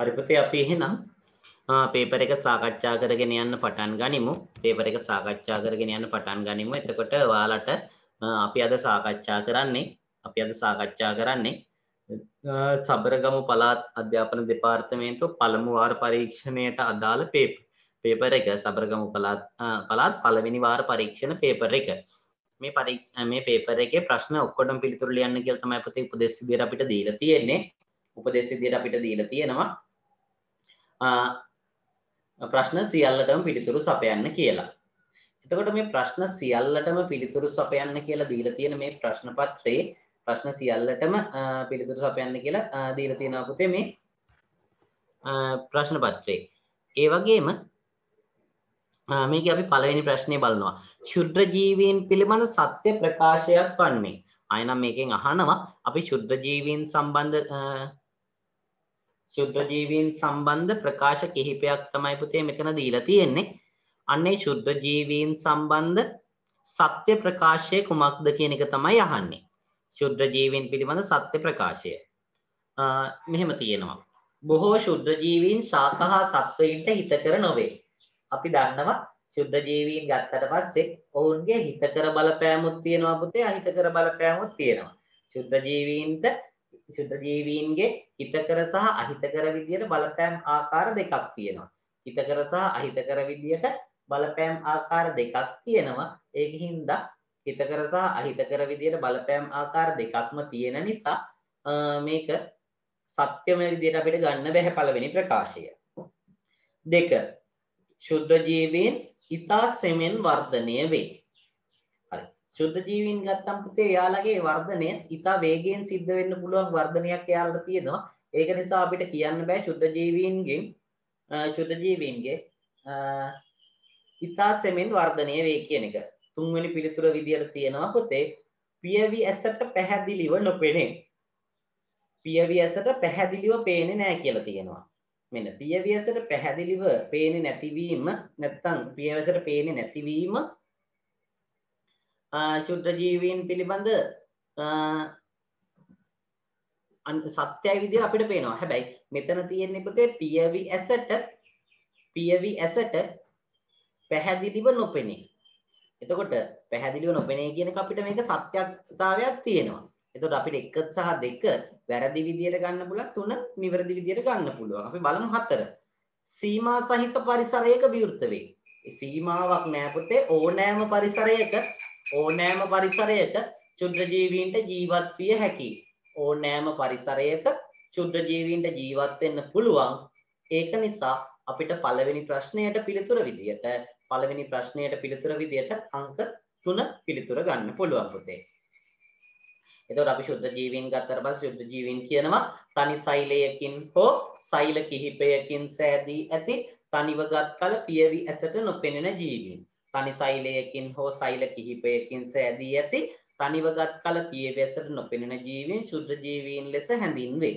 හරි පුතේ අපි එහෙනම් පේපර් එක සාකච්ඡා කරගෙන යන්න පටන් ගනිමු. පේපර් එක සාකච්ඡා කරගෙන යන්න පටන් ගනිමු. එතකොට ඔයාලට අපි අද සාකච්ඡා කරන්නේ සබරගමු පළාත් අධ්‍යාපන දෙපාර්තමේන්තුව පළමු වාර පරීක්ෂණයට අදාළ පේපර් එක සබරගමු පළාත් පළවෙනි වාර පරීක්ෂණ පේපර් එක. මේ පේපර් එකේ ප්‍රශ්න ඔක්කොටම පිළිතුරු ලියන්න කියලා තමයි පුතේ උපදෙස් විදියට අපිට දීලා තියෙන්නේ. උපදෙස් විදියට අපිට දීලා තියෙනවා ප්‍රශ්න සියල්ලටම පිළිතුරු සපයන්න කියලා. එතකොට මේ ප්‍රශ්න සියල්ලටම පිළිතුරු සපයන්න කියලා දීලා තියෙන මේ ප්‍රශ්න පත්‍රයේ ප්‍රශ්න සියල්ලටම පිළිතුරු සපයන්න කියලා දීලා තියෙනවා පුතේ මේ ප්‍රශ්න පත්‍රයේ. ඒ වගේම මේක අපි පළවෙනි ප්‍රශ්නේ බලනවා. ක්ෂුද්‍ර ජීවීන් පිළිබඳ සත්‍ය ප්‍රකාශයක් වන්නේ. ආයෙනම් මේකෙන් අහනවා අපි ක්ෂුද්‍ර ජීවීන් සම්බන්ධ ප්‍රකාශ කිහිපයක් තමයි පුතේ මෙතන දීලා තියෙන්නේ. අන්නේ ක්ෂුද්‍ර ජීවීන් සම්බන්ධ සත්‍ය ප්‍රකාශය කුමක්ද කියන එක තමයි අහන්නේ. ක්ෂුද්‍ර ජීවීන් පිළිබඳ සත්‍ය ප්‍රකාශය. මෙහෙම තියෙනවා. බොහෝ ක්ෂුද්‍ර ජීවීන් ශාක හා සත්වයින්ට හිතකර නොවේ. අපි දන්නවා ක්ෂුද්‍ර ජීවීන් ගත්තට පස්සේ ඔවුන්ගේ හිතකර බලපෑමුත් තියෙනවා පුතේ අහිතකර බලපෑමුත් තියෙනවා. ක්ෂුද්‍ර ජීවීන්ගේ හිතකර සහ අහිතකර විදියට බලපෑම් ආකාර දෙකක් තියෙනවා. හිතකර සහ අහිතකර විදියට බලපෑම් ආකාර දෙකක් තියෙනවා. ඒකින්ද හිතකර සහ අහිතකර විදියට බලපෑම් ආකාර දෙකක්ම තියෙන නිසා මේක සත්‍යමය විදියට අපිට ගන්න බැහැ පළවෙනි ප්‍රකාශය. 2. ක්ෂුද්‍ර ජීවීන් ඉතා සෙමෙන් වර්ධනය වේ. හරි. ක්ෂුද්‍ර ජීවීන් ගත්තම පුතේ එයාලගේ වර්ධනය ඉතා වේගයෙන් සිද්ධ වෙන්න පුළුවන් වර්ධනයක් එයාලට තියෙනවා. ඒක නිසා අපිට කියන්න බෑ ක්ෂුද්‍ර ජීවීන්ගේ ඉතා සෙමෙන් වර්ධනය වේ කියන එක. තුන්වෙනි පිළිතුර විදියට තියෙනවා පුතේ පියවි ඇසට පැහැදිලිව නොපෙනේ. පියවි ඇසට පැහැදිලිව පේන්නේ නැහැ කියලා තියෙනවා. මෙන්න පියවි ඇසට පැහැදිලිව පේන්නේ නැතිවීම නැත්තම් පියවි ඇසට පේන්නේ නැතිවීම ක්ෂුද්‍ර ජීවීන් පිළිබඳ සත්‍යයි විදියට අපිට පේනවා. හැබැයි මෙතන තියෙන්නේ පුතේ පියවි ඇසට පැහැදිලිව නොපෙනේ. එතකොට පැහැදිලිව නොපෙනේ කියන එක අපිට මේක සත්‍යතාවයක් තියෙනවා. එතකොට අපිට 1 සහ 2 වැරදි විදියට ගන්න පුළුවන් 3 නිවැරදි විදියට ගන්න පුළුවන්. අපි බලමු 4. සීමා සහිත පරිසරයක විවෘත වේ. සීමාවක් නෑ පුතේ ඕනෑම පරිසරයක ක්ෂුද්‍ර ජීවීන්ට ජීවත් විය හැකියි. ඕනෑම පරිසරයක ක්ෂුද්‍ර ජීවීන්ට ජීවත් වෙන්න පුළුවන්. ඒක නිසා අපිට පළවෙනි ප්‍රශ්නයට පිළිතුර විදියට අංක 3 පිළිතුර ගන්න පුළුවන් පුතේ. එතකොට අපි ක්ෂුද්‍ර ජීවීන් ගත්තට පස්සේ ක්ෂුද්‍ර ජීවීන් කියනවා තනි සෛලයකින් හෝ සෛල කිහිපයකින් සෑදී ඇති තනිවගත් කල පියවි ඇසට නොපෙනෙන ජීවීන්. තනි සෛලයකින් හෝ සෛල කිහිපයකින් සෑදී ඇති තනිවගත් කල පියවි ඇසට නොපෙනෙන ජීවීන් ක්ෂුද්‍ර ජීවීන් ලෙස හැඳින්වේ.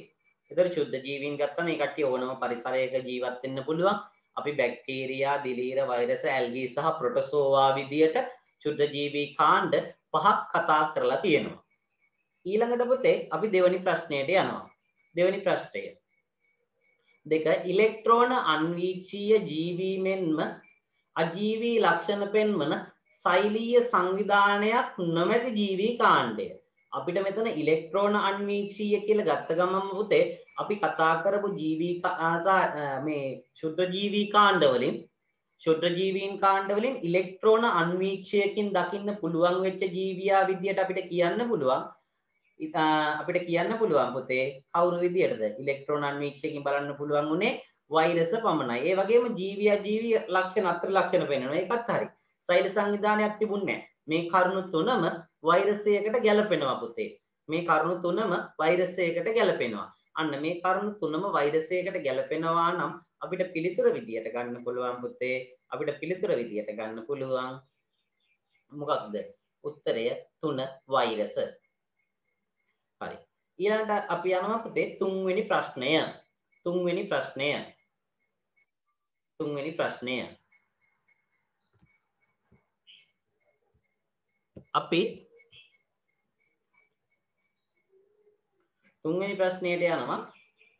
එතකොට ක්ෂුද්‍ර ජීවීන් ගත්තම මේ කට්ටිය ඕනම පරිසරයක ජීවත් වෙන්න පුළුවන්. අපි බැක්ටීරියා, දිලීර, වෛරස්, ඇල්ගී සහ ප්‍රොටෝසෝවා විදියට ක්ෂුද්‍ර ජීවී කාණ්ඩ 5ක් කතා කරලා තියෙනවා. ඊළඟට පුතේ අපි දෙවෙනි ප්‍රශ්නයට යනවා. දෙවෙනි ප්‍රශ්නය. 2. ඉලෙක්ට්‍රෝන අන්වීක්ෂීය ජීවී මෙන්ම අජීවී ලක්ෂණ පෙන්වන සෛලීය සංවිධානයක් නොමැති ජීවී කාණ්ඩය. අපිට මෙතන ඉලෙක්ට්‍රෝන අන්වීක්ෂීය කියලා ගත්ත ගමන්ම පුතේ අපි කතා කරපු ජීවී මේ ක්ෂුද්‍ර ජීවී කාණ්ඩ වලින් ඉලෙක්ට්‍රෝන අන්වීක්ෂයකින් දකින්න පුළුවන් වෙච්ච ජීවියා විදියට අපිට කියන්න පුළුවන් පුතේ කවුරු විදියටද ඉලෙක්ට්‍රෝන අන්වීක්ෂයකින් බලන්න පුළුවන් උනේ වෛරස් පමණයි. ඒ වගේම ජීවී ලක්ෂණ අතර ලක්ෂණ පෙන්වනවා. ඒකත් හරි. සෛල සංවිධානයක් තිබුණේ නැහැ. මේ කරුණු තුනම වෛරසයකට ගැලපෙනවා පුතේ. මේ කරුණු තුනම වෛරසයකට ගැලපෙනවා. අන්න මේ කරුණු තුනම වෛරසයකට ගැලපෙනවා නම් අපිට පිළිතුර විදියට ගන්න පුළුවන් පුතේ. අපිට පිළිතුර විදියට ගන්න පුළුවන් මොකක්ද? උත්තරය 3 වෛරස. හරි. ඊළඟට අපි යනවා පුතේ තුන්වෙනි ප්‍රශ්නය. අපි තුන්වෙනි ප්‍රශ්නයට යනවා.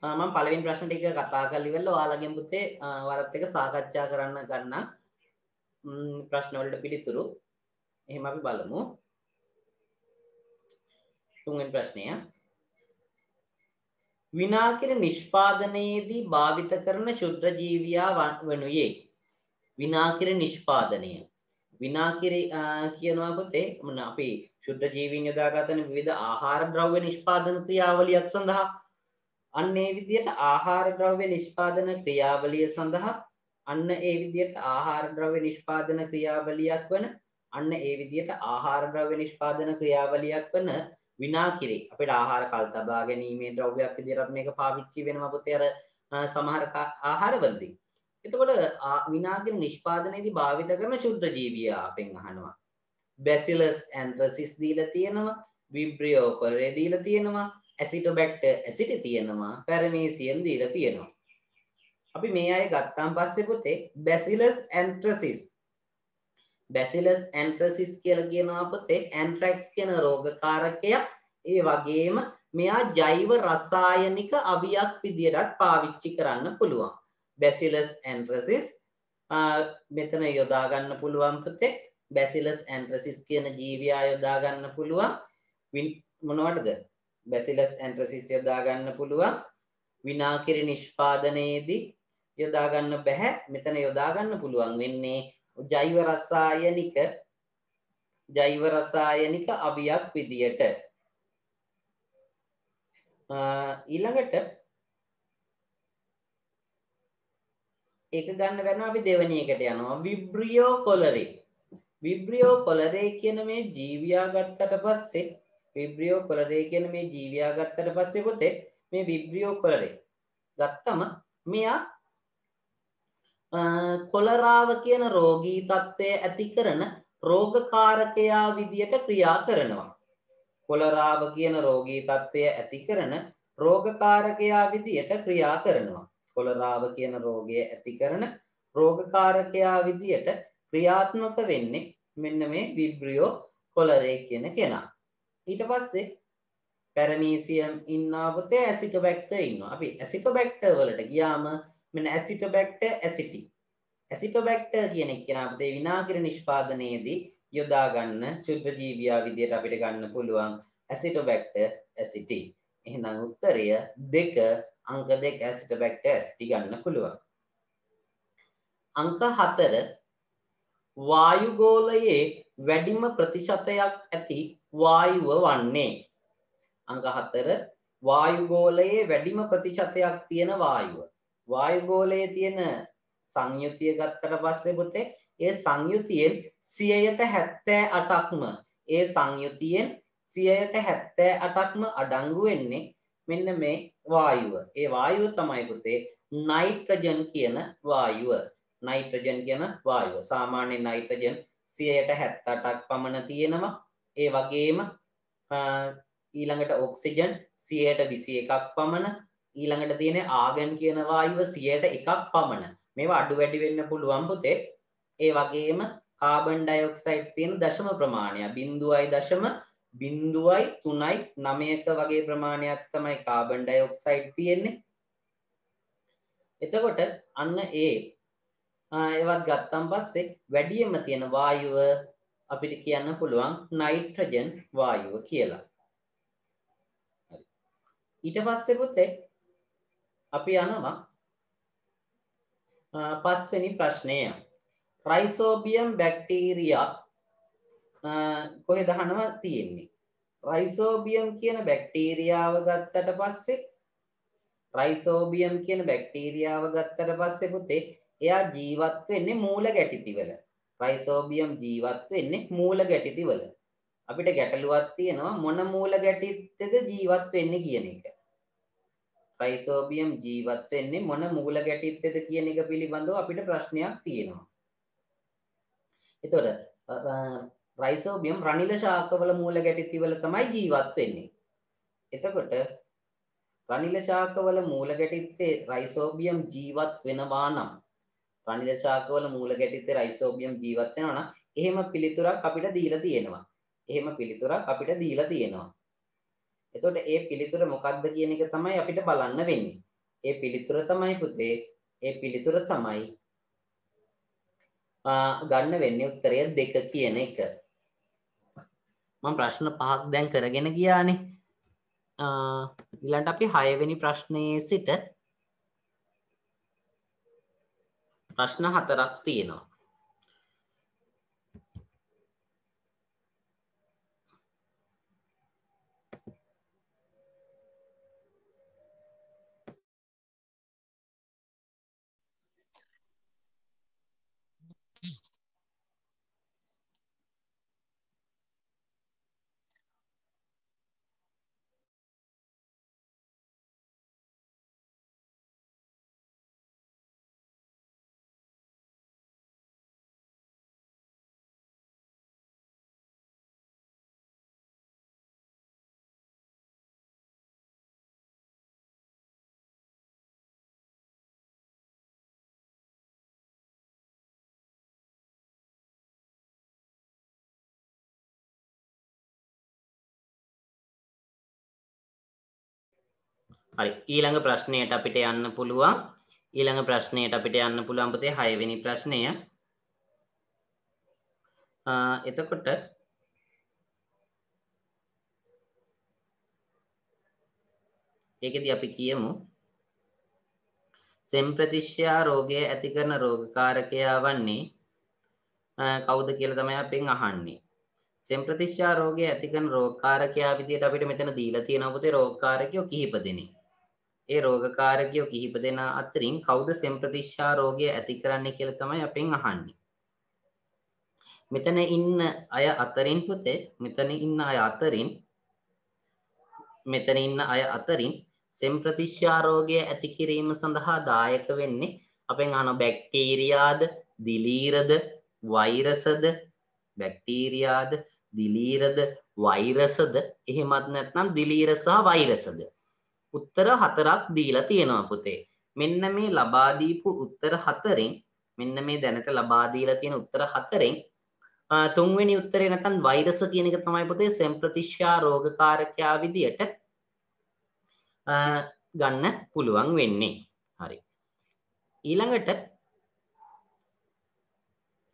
මම පළවෙනි ප්‍රශ්න ටික කතා කරලා ඉවරලා ඔයාලගෙන් පුතේ වරත් එක සාකච්ඡා කරන්න ගන්න ප්‍රශ්න වලට පිළිතුරු. එහෙම අපි බලමු. තුන්වෙනි ප්‍රශ්නය. විනාකිර නිෂ්පාදනයේදී භාවිත කරන ශුද්ධ ජීවියා වනුයේ. විනාකිර නිෂ්පාදනය. විනාකිර කියනවා පුතේ මොන අපි ශුද්ධ ජීවීන් යොදාගන්න විවිධ ආහාර ද්‍රව්‍ය නිෂ්පාදන ක්‍රියාවලියක් සඳහා අන්න ඒ විදිහට ආහාර ද්‍රව්‍ය නිෂ්පාදන ක්‍රියාවලිය සඳහා අන්න ඒ විදිහට ආහාර ද්‍රව්‍ය නිෂ්පාදන ක්‍රියාවලියක් වන අන්න ඒ විදිහට ආහාර ද්‍රව්‍ය නිෂ්පාදන ක්‍රියාවලියක් වන විනාකිරේ අපිට ආහාර කල් තබා ගැනීමේ ද්‍රව්‍යයක් විදිහට මේක පාවිච්චි වෙනවා පුතේ අර සමහර ආහාරවලදී. එතකොට විනාකිර නිෂ්පාදනයේදී භාවිත කරන ශුද්ධ ජීවිය අපෙන් අහනවා. බැසිලස් ඇන්ත්‍රසිස් දීලා තියෙනවා, විබ්‍රියෝ කොලරේ දීලා තියෙනවා, ඇසිටෝබැක්ටර් ඇසිටි තියෙනවා, පැරමීසියම් දීලා තියෙනවා. අපි මේ අය ගත්තාන් පස්සේ පුතේ බැසිලස් ඇන්ත්‍රසිස් කියලා කියනවා පුතේ ඇන්ත්‍රැක්ස් කියන රෝගකාරකය. ඒ වගේම මෙයා ජෛව රසායනික අවියක් විදියටත් පාවිච්චි කරන්න පුළුවන්. බැසිලස් ඇන්ත්‍රසිස් මෙතන යොදා ගන්න පුළුවන් පුතේ. බැසිලස් ඇන්ත්‍රසිස් කියන ජීවියා යොදා ගන්න පුළුවන් මොනවටද? බැසිලස් ඇන්ත්‍රසිස් යොදා ගන්න පුළුවන් විනාකිරි නිෂ්පාදනයේදී යොදා ගන්න බෑ. මෙතන යොදා ගන්න පුළුවන් වෙන්නේ ජෛව රසායනික අවියක් විදියට. ඊළඟට ඒක ගන්න වෙනවා අපි දෙවෙනි එකට යනවා විබ්‍රියෝ කොලරේ. විබ්‍රියෝ කොලරේ කියන මේ ජීවියා ගත්තට පස්සේ පුතේ මේ විබ්‍රියෝ කොලරේ ගත්තම මෙයා කොලරාව කියන රෝගී තත්ත්වය ඇති කරන රෝගකාරකයා විදියට ක්‍රියා කරනවා. කොලරාව කියන රෝගී තත්ත්වය ඇති කරන රෝගකාරකයා විදියට ක්‍රියා කරනවා. කොලරාව කියන රෝගය ඇති කරන රෝගකාරකයා විදියට ක්‍රියාත්මක වෙන්නේ මෙන්න මේ විබ්‍රියෝ කොලරේ කියන කෙනා. ඊට පස්සේ පැරමීසියම් ඉන්නවා පුතේ, ඇසිටෝබැක්ටර් ඉන්නවා. අපි ඇසිටෝබැක්ටර් වලට ගියාම මෙන්න ඇසිටෝබැක්ටර් ඇසිටි. ඇසිටෝබැක්ටර් කියන එක්කෙනා පුතේ විනාකිර නිෂ්පාදනයේදී යොදා ගන්න ශුද්ධ ජීවියා විදියට අපිට ගන්න පුළුවන් ඇසිටෝබැක්ටර් ඇසිටි. එහෙනම් උත්තරය 2 අංක 2 ඇසිටෝබැක්ටර් ඇසිටි ගන්න පුළුවන්. අංක 4 වායුගෝලයේ වැඩිම ප්‍රතිශතයක් ඇති වායුව වන්නේ. අංක 4 වායුගෝලයේ වැඩිම ප්‍රතිශතයක් තියෙන වායුව. වායුගෝලයේ තියෙන සංයුතිය ගත්තට පස්සේ පුතේ ඒ සංයුතියෙන් 78%ක්ම ඒ සංයුතියෙන් 78%ක්ම අඩංගු වෙන්නේ මෙන්න මේ වායුව. ඒ වායුව තමයි පුතේ නයිට්‍රජන් කියන වායුව. නයිට්‍රජන් කියන වායුව. සාමාන්‍ය නයිට්‍රජන් 78%ක් පමණ තියෙනවා. ඒ වගේම ඊළඟට ඔක්සිජන් 121ක් පමණ. ඊළඟට තියෙන ආගන් කියන වායුව 101ක් පමණ. මේවා අඩු වැඩි වෙන්න පුළුවන් පුතේ. ඒ වගේම කාබන් ඩයොක්සයිඩ් තියෙන දශම ප්‍රමාණය 0.0.3.9ක වගේ ප්‍රමාණයක් තමයි කාබන් ඩයොක්සයිඩ් තියෙන්නේ. එතකොට අන්න ඒවත් ගත්තන් පස්සේ වැඩියෙන්ම තියෙන වායුව අපිට කියන්න පුළුවන් නයිට්‍රජන් වායුව කියලා. ඊට පස්සේ පුතේ අපි යනවා පස්වෙනි ප්‍රශ්නය. රයිසෝබියම් බැක්ටීරියා කොහෙද අහනවා තියෙන්නේ? රයිසෝබියම් කියන බැක්ටීරියාව ගත්තට පස්සේ පුතේ එයා ජීවත් වෙන්නේ මූල ගැටිතිවල. රයිසෝබියම් ජීවත් වෙන්නේ මූල ගැටිතිවල. අපිට ගැටලුවක් තියෙනවා මොන මූල ගැටිත්තේද ජීවත් වෙන්නේ කියන එක. රයිසෝබියම් ජීවත් වෙන්නේ මොන මූල ගැටිත්තේද කියන එක පිළිබඳව අපිට ප්‍රශ්නයක් තියෙනවා. එතකොට රයිසෝබියම් රනිල ශාකවල මූල ගැටිතිවල තමයි ජීවත් වෙන්නේ. එතකොට රනිල ශාකවල මූල ගැටිත්තේ රයිසෝබියම් ජීවත් වෙනවා නම් එහෙම පිළිතුරක් අපිට දීලා තියෙනවා. එතකොට ඒ පිළිතුර මොකක්ද කියන එක තමයි අපිට බලන්න වෙන්නේ. ඒ පිළිතුර තමයි පුතේ ඒ පිළිතුර තමයි ගන්න වෙන්නේ උත්තරය 2 කියන එක. මම ප්‍රශ්න 5ක් දැන් කරගෙන ගියානේ. ඊළඟට අපි 6 වෙනි ප්‍රශ්නයේ සිට ප්‍රශ්න 4ක් තියෙනවා. හරි ඊළඟ ප්‍රශ්නයට අපිට යන්න පුළුවන්. ඊළඟ ප්‍රශ්නයට අපිට යන්න පුළුවන් පුතේ 6 වෙනි ප්‍රශ්නය. එතකොට ඒකෙදි අපි කියමු සෙම්ප්‍රතිශ්‍යා රෝගය ඇති කරන රෝගකාරකයා වන්නේ කවුද කියලා තමයි අපෙන් අහන්නේ. සෙම්ප්‍රතිශ්‍යා රෝගය ඇති කරන රෝගකාරකයා විදියට අපිට මෙතන දීලා තියෙනවා පුතේ රෝගකාරකයෝ කිහිප දෙනෙක්. ඒ රෝගකාරකයෝ කිහිප දෙනා අතරින් කවුද සෙම්ප්‍රතිශ්‍යා රෝගය ඇති කරන්නේ කියලා තමයි අපෙන් අහන්නේ. මෙතන ඉන්න අය අතරින් පුතේ මෙතන ඉන්න අය අතරින් සෙම්ප්‍රතිශ්‍යා රෝගය ඇති කිරීම සඳහා දායක වෙන්නේ අපෙන් අහන බැක්ටීරියාද දිලීරද වෛරසද බැක්ටීරියාද දිලීරද වෛරසද එහෙමත් නැත්නම් දිලීර සහ වෛරසද උත්තර 4ක් දීලා තියෙනවා පුතේ. මෙන්න මේ ලබා දීපු උත්තර 4න් මෙන්න මේ දැනට ලබා දීලා තියෙන උත්තර 4න් තුන්වෙනි උත්තරේ නැත්නම් වෛරස කියන එක තමයි පුතේ සෙම්ප්‍රතිශ්‍යා රෝගකාරකයා විදියට ගන්න පුළුවන් වෙන්නේ. හරි. ඊළඟට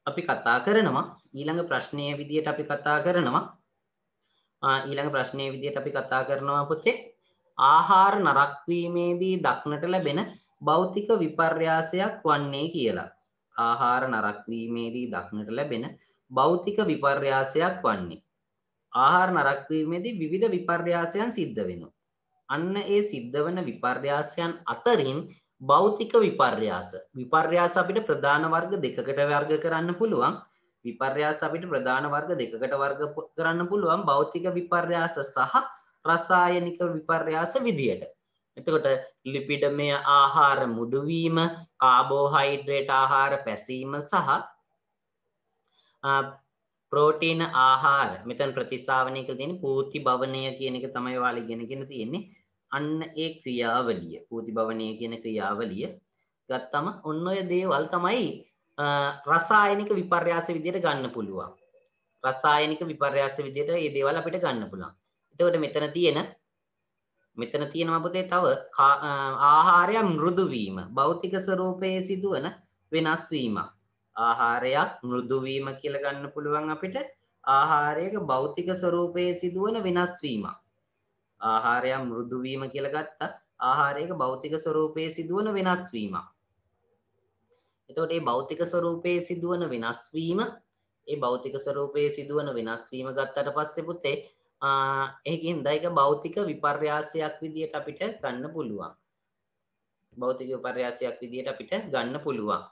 අපි කතා කරනවා ඊළඟ ප්‍රශ්නයේ විදියට අපි කතා කරනවා පුතේ ආහාර නරක් වීමේදී දක්නට ලැබෙන භෞතික විපර්යාසයක් වන්නේ කියලා. ආහාර නරක් වීමේදී දක්නට ලැබෙන භෞතික විපර්යාසයක් වන්නේ. ආහාර නරක් වීමේදී විවිධ විපර්යාසයන් සිද්ධ වෙනවා. අන්න ඒ සිද්ධ වන විපර්යාසයන් අතරින් භෞතික විපර්යාස අපිට ප්‍රධාන වර්ග දෙකකට වර්ග කරන්න පුළුවන්. විපර්යාස අපිට ප්‍රධාන වර්ග දෙකකට වර්ග කරන්න පුළුවන් භෞතික විපර්යාස සහ රසායනික විපර්යාස විදියට. එතකොට ලිපිඩමය ආහාර මුඩු වීම, කාබෝහයිඩ්‍රේට් ආහාර පැසීම සහ ප්‍රෝටීන ආහාර මෙතන ප්‍රතිස්ථාපනය කළ තියෙන පූති භවනය කියන එක තමයි ඔයාලා ඉගෙනගෙන තියෙන්නේ. අන්න ඒ ක්‍රියාවලිය පූති භවනය කියන ක්‍රියාවලිය ගත්තම ඔන්න ඔය දේවල් තමයි රසායනික විපර්යාස විදියට ගන්න පුළුවන්. රසායනික විපර්යාස විදියට මේ දේවල් අපිට ගන්න පුළුවන්. එතකොට මෙතන තියෙනවා පුතේ තව ආහාරය මෘදු වීම භෞතික ස්වරූපයේ සිදුවන වෙනස් වීම. ආහාරයක් මෘදු වීම කියලා ගන්න පුළුවන් අපිට ආහාරයක භෞතික ස්වරූපයේ සිදුවන වෙනස් වීම. ආහාරයක් මෘදු වීම කියලා ගත්තා ආහාරයක භෞතික ස්වරූපයේ සිදුවන වෙනස් වීම. එතකොට මේ භෞතික ස්වරූපයේ සිදුවන වෙනස් වීම ගත්තට පස්සේ පුතේ ඒකින්ද ඒක භෞතික විපර්යාසයක් විදියට අපිට ගන්න පුළුවන්. භෞතික විපර්යාසයක් විදියට අපිට ගන්න පුළුවන්.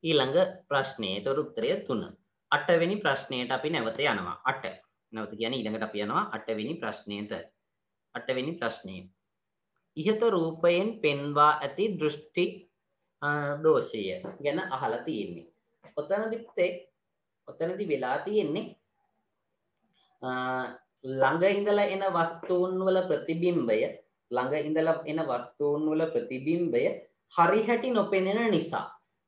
ඊළඟ ප්‍රශ්නේ ඒතර උත්තරය 3. 8 වෙනි ප්‍රශ්නයට අපි නැවත යනවා. 8. නැවත කියන්නේ ඊළඟට අපි යනවා 8 වෙනි ප්‍රශ්නයට. 8 වෙනි ප්‍රශ්නය. ඉහත රූපයෙන් පෙන්වා ඇති දෘෂ්ටි දෝෂය ගැන අහලා තියෙන්නේ. ඔතනදී වෙලා තියෙන්නේ ළඟ ඉඳලා එන වස්තුන් වල ප්‍රතිබිම්බය හරි හැටි නොපෙනෙන නිසා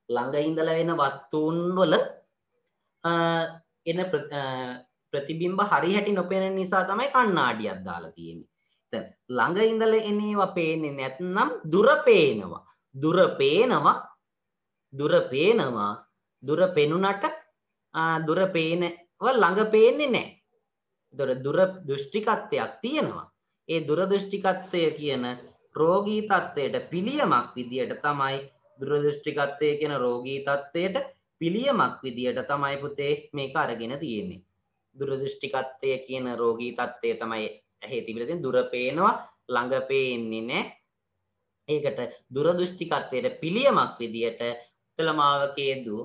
ළඟ ඉඳලා එන වස්තුන් වල එන ප්‍රතිබිම්බ හරි හැටි නොපෙනෙන නිසා තමයි කණ්ණාඩියක් දාලා තියෙන්නේ. දැන් ළඟ ඉඳලා එනේවා පේන්නේ නැත්නම් දුර පේනවා. දුර පේනවා. දුර පේනවා. දුර පෙනුනට දුර පේනව ළඟ පේන්නේ නැහැ. ඒතකොට දුර දෘෂ්ටිකත්වයක් තියෙනවා. ඒ දුර දෘෂ්ටිකත්වය කියන රෝගී තත්වයට පිළියමක් විදියට තමයි දුර දෘෂ්ටිකත්වය කියන රෝගී තත්වයට පිළියමක් විදියට තමයි පුතේ මේක අරගෙන තියෙන්නේ. දුර දෘෂ්ටිකත්වය කියන රෝගී තත්වය තමයි ඇහි තිබිලා තියෙන දුර පේනවා ළඟ පේන්නේ නැහැ. ඒකට දුර දෘෂ්ටිකත්වයට පිළියමක් විදියට උත්තලමාවකයේදු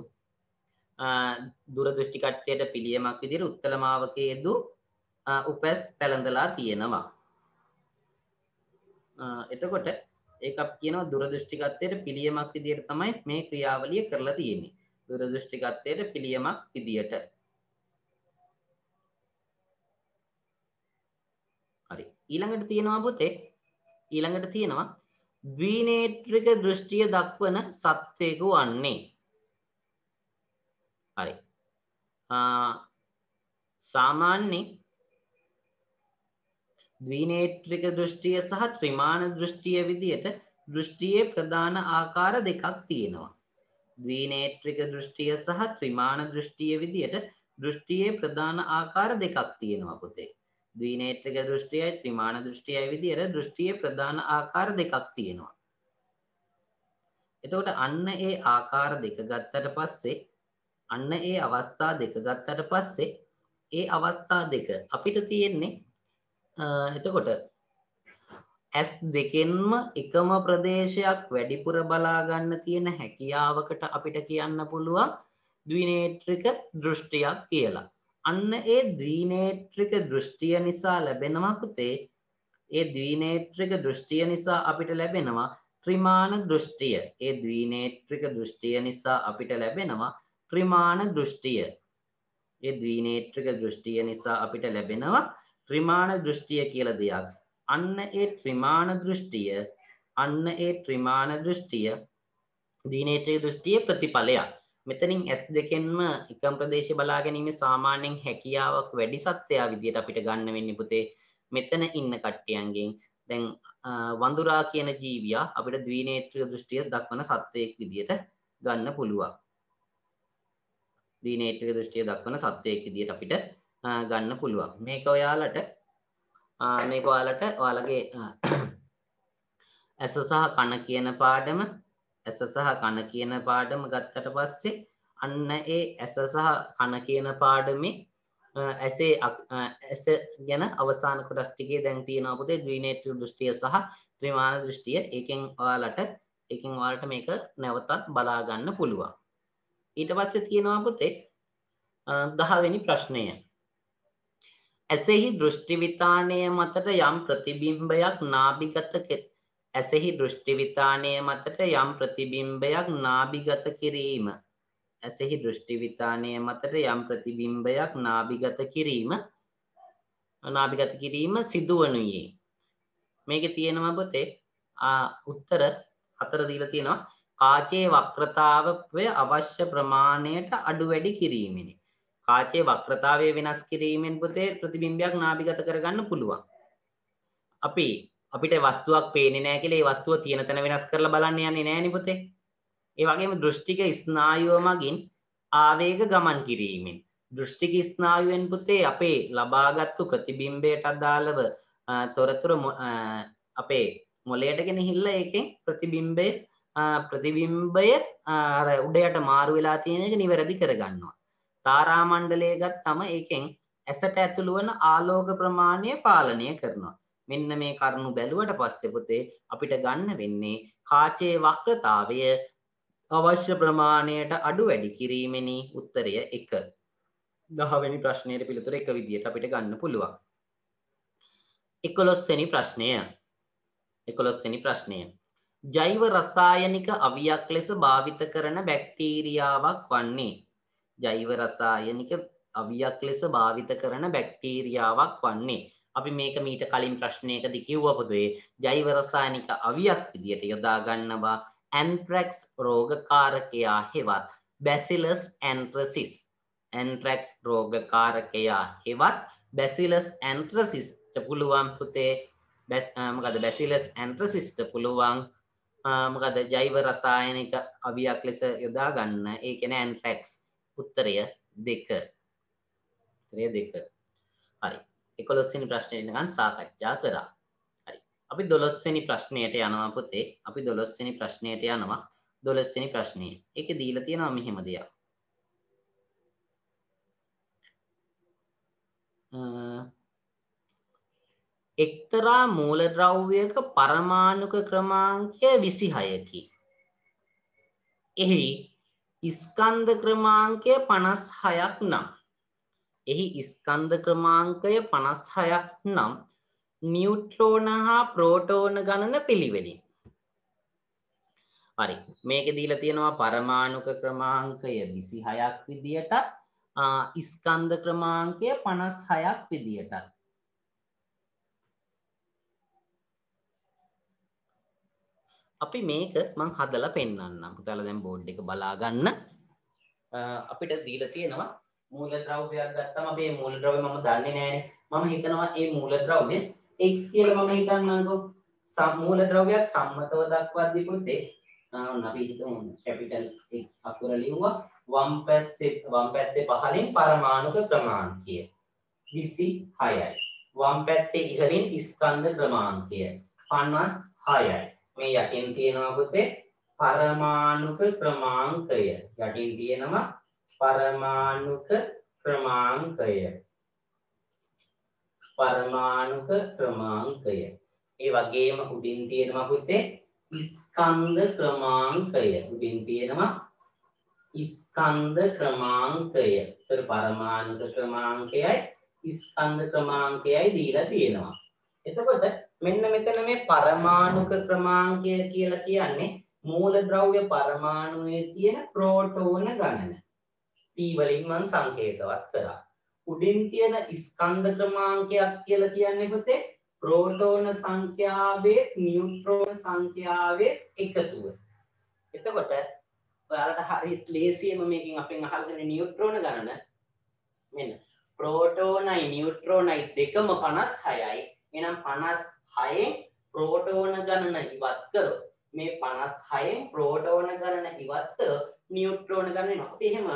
දුර දෘෂ්ටිකත්වයට පිළියමක් විදියට උත්තලමාවකයේදු උපැස් පැලඳලා තියෙනවා. එතකොට ඒක අපි කියනවා දුර දෘෂ්ටිකත්වයට පිළියමක් විදියට තමයි මේ ක්‍රියාවලිය කරලා තියෙන්නේ. දුර දෘෂ්ටිකත්වයට පිළියමක් විදියට. හරි. ඊළඟට තියෙනවා පුතේ ඊළඟට තියෙනවා ද්විනේත්‍රික දෘෂ්ටිය දක්වන සත්වයක වන්නේ. හරි. සාමාන්‍ය ද්විනේත්‍රික දෘෂ්ටිය සහ ත්‍රිමාන දෘෂ්ටිය විදියට දෘෂ්ටියේ ප්‍රධාන ආකාර දෙකක් තියෙනවා. ද්විනේත්‍රික දෘෂ්ටිය සහ ත්‍රිමාන දෘෂ්ටිය විදියට දෘෂ්ටියේ ප්‍රධාන ආකාර දෙකක් තියෙනවා පුතේ. ද්විනේත්‍රික දෘෂ්ටියයි ත්‍රිමාන දෘෂ්ටියයි විදියට දෘෂ්ටියේ ප්‍රධාන ආකාර දෙකක් තියෙනවා. එතකොට අන්න ඒ ආකාර දෙක ගත්තට පස්සේ අන්න ඒ අවස්ථා දෙක ගත්තට පස්සේ ඒ අවස්ථා දෙක අපිට තියෙන්නේ එතකොට ඇස් දෙකෙන්ම එකම ප්‍රදේශයක් වැඩිපුර බලා ගන්න තියෙන හැකියාවකට අපිට කියන්න පුළුවන් ද්විනේත්‍රික දෘෂ්ටියක් කියලා. අන්න ඒ ද්විනේත්‍රික දෘෂ්ටිය නිසා ලැබෙනවා පුතේ ඒ ද්විනේත්‍රික දෘෂ්ටිය නිසා අපිට ලැබෙනවා ත්‍රිමාන දෘෂ්ටිය. ඒ ද්විනේත්‍රික දෘෂ්ටිය නිසා අපිට ලැබෙනවා ත්‍රිමාන දෘෂ්ටිය. ඒ ද්විනේත්‍රික දෘෂ්ටිය නිසා අපිට ලැබෙනවා ත්‍රිමාන දෘෂ්ටිය කියලා දෙයක්. අන්න ඒ ත්‍රිමාන දෘෂ්ටිය ද්විනේත්‍රික දෘෂ්ටියේ ප්‍රතිඵලයක්. මෙතනින් S2කින්ම එකම ප්‍රදේශය බලා ගැනීම සාමාන්‍යයෙන් හැකියාවක් වැඩි සත්‍යය විදියට අපිට ගන්න වෙන්නේ පුතේ. මෙතන ඉන්න කට්ටියන්ගෙන් දැන් වඳුරා කියන ජීවියා අපිට ද්විනේත්‍රික දෘෂ්ටිය දක්වන සත්වයක් විදියට ගන්න පුළුවන්. ද්විනේත්‍රික දෘෂ්ටිය දක්වන සත්වයක් විදියට අපිට ගන්න පුළුවන්. මේක ඔයාලට ඔයාලගේ ඇස සහ කන කියන පාඩම ගත්තට පස්සේ අන්න ඒ ඇස සහ කන කියන පාඩමේ ඇස ගැන අවසාන කොටස් ටිකේ දැන් තියෙනවා පුතේ ද්විනේත්‍රික දෘෂ්ටිය සහ ත්‍රිමාන දෘෂ්ටිය. ඒකෙන් ඔයාලට මේක නැවතත් බලා ගන්න පුළුවන්. ඊට පස්සේ තියෙනවා පුතේ 10 වෙනි ප්‍රශ්නය. ඇසෙහි දෘෂ්ටි විතානය මතට යම් ප්‍රතිබිම්බයක් නාභිගත කිරීම. ඇසෙහි දෘෂ්ටි විතානය මතට යම් ප්‍රතිබිම්බයක් නාභිගත කිරීම සිදුවනුයේ. මේකේ තියෙනවා පුතේ උත්තර 4 දීලා තියෙනවා. කාචයේ වක්‍රතාවය අවශ්‍ය ප්‍රමාණයට අඩු වැඩි කිරීමෙනි. කාචයේ වක්‍රතාවය වෙනස් කිරීමෙන් පුතේ ප්‍රතිබිම්බයක් නාභිගත කරගන්න පුළුවන්. අපිට වස්තුවක් පේන්නේ නැහැ කියලා ඒ වස්තුව තියෙන තැන වෙනස් කරලා බලන්න යන්නේ නැහැ නේ පුතේ. ඒ වගේම දෘෂ්ටික ස්නායුව මගින් ආවේග ගමන් කිරීමෙන් දෘෂ්ටික ස්නායුවෙන් පුතේ අපේ ලබාගත්තු ප්‍රතිබිම්බයට අදාළව තොරතුරු අපේ මොළයට ගෙනහිල්ලා ඒකෙන් ප්‍රතිබිම්බය අර උඩයට මාරු වෙලා තියෙන එක නිවැරදි කරගන්නවා. තාරා මණ්ඩලය ගත්තම ඒකෙන් ඇසට ඇතුළු වන ආලෝක ප්‍රමාණය පාලනය කරනවා. මෙන්න මේ කරුණු බැලුවට පස්සේ පුතේ අපිට ගන්න වෙන්නේ කාචයේ වක්‍රතාවය අවශ්‍ය ප්‍රමාණයට අඩු වැඩි කිරීමෙනි උත්තරය 1. 10 වෙනි ප්‍රශ්නයේ පිළිතුර එක විදියට අපිට ගන්න පුළුවන්. 11 වෙනි ප්‍රශ්නය. ජෛව රසායනික අවියක් ලෙස භාවිත කරන බැක්ටීරියාවක් වන්නේ. ජෛව රසායනික අවියක් ලෙස භාවිත කරන බැක්ටීරියාවක් වන්නේ. අපි මේක මීට කලින් ප්‍රශ්නයකදී කිව්වා පුතේ ජෛව රසායනික අවියක් විදියට යොදා ගන්නවා ඇන්ත්‍රැක්ස් රෝගකාරකයා හෙවත් බැසිලස් ඇන්ත්‍රසිස්. ඇන්ත්‍රැක්ස් රෝගකාරකයා හෙවත් බැසිලස් ඇන්ත්‍රසිස් පුළුවන් පුතේ මොකද බැසිලස් ඇන්ත්‍රසිස්ට පුළුවන් මොකද ජෛව රසායනික අවියක් ලෙස යොදා ගන්න. ඒ කියන්නේ ඇන්ත්‍රැක්ස්. උත්තරය 2. උත්තරය 2. හරි. 11 වෙනි ප්‍රශ්නේ ඉඳන් සාකච්ඡා කරා. හරි. අපි 12 වෙනි ප්‍රශ්නයට යනවා පුතේ. අපි 12 වෙනි ප්‍රශ්නයට යනවා. 12 වෙනි ප්‍රශ්නේ. ඒකේ දීලා තියෙනවා මෙහෙම දෙයක්. එක්තරා මූලද්‍රව්‍යයක පරමාණුක ක්‍රමාංකය 26කි. එහි ස්කන්ධ ක්‍රමාංකය 56ක් නම් නියුට්‍රෝන හා ප්‍රෝටෝන ගණන පිළිවෙලින්. හරි. මේකේ දීලා තියෙනවා පරමාණුක ක්‍රමාංකය 26ක් විදියට ස්කන්ධ ක්‍රමාංකය 56ක් විදියට. අපි මේක මම හදලා පෙන්නන්නම්. පුතාලා දැන් බෝඩ් එක බලා ගන්න. අපිට දීලා තියෙනවා මූලද්‍රව්‍යයක් ගත්තම අපි මේ මූලද්‍රව්‍ය මම දන්නේ නැහැනේ. මම හිතනවා මේ මූලද්‍රව්‍ය x කියලා මම හිතන්නම්කෝ. මූලද්‍රව්‍යයක් සම්මතව දක්වද්දී පුතේ අපි හිතමු කැපිටල් X අකුර ලියුවා වම් පැත්තේ පහලින් පරමාණුක ක්‍රමාංකය 26යි. වම් පැත්තේ ඉහළින් ස්කන්ධ ක්‍රමාංකය 56යි. මේ යටින් තියෙනවා පුතේ පරමාණුක ක්‍රමාංකය. යටින් තියෙනවා පරමාණුක ක්‍රමාංකය. පරමාණුක ක්‍රමාංකය. ඒ වගේම උඩින් තියෙනවා පුතේ ස්කන්ධ ක්‍රමාංකය. උඩින් තියෙනවා ස්කන්ධ ක්‍රමාංකය. ඒතර පරමාණුක ක්‍රමාංකයයි ස්කන්ධ ක්‍රමාංකයයි දීලා තියෙනවා. එතකොට මෙන්න මෙතන මේ පරමාණුක ක්‍රමාංකය කියලා කියන්නේ මූලද්‍රව්‍ය පරමාණුවේ තියෙන ප්‍රෝටෝන ගණන. P වලින් මම සංකේතවත් කරා. උඩින් තියෙන ස්කන්ධ ක්‍රමාංකයක් කියලා කියන්නේ පුතේ ප්‍රෝටෝන සංඛ්‍යාවේ නියුට්‍රෝන සංඛ්‍යාවේ එකතුව. එතකොට ඔයාලට හරි ලේසියෙම මේකෙන් අපෙන් අහලා දෙන නියුට්‍රෝන ගණන මෙන්න ප්‍රෝටෝනයි නියුට්‍රෝනයි දෙකම 56යි. එහෙනම් 56න් ප්‍රෝටෝන ගණන ඉවත් කරොත් මේ 56න් ප්‍රෝටෝන ගණන ඉවත් කරොත් නියුට්‍රෝන ගණන එනවා. අපි එහෙම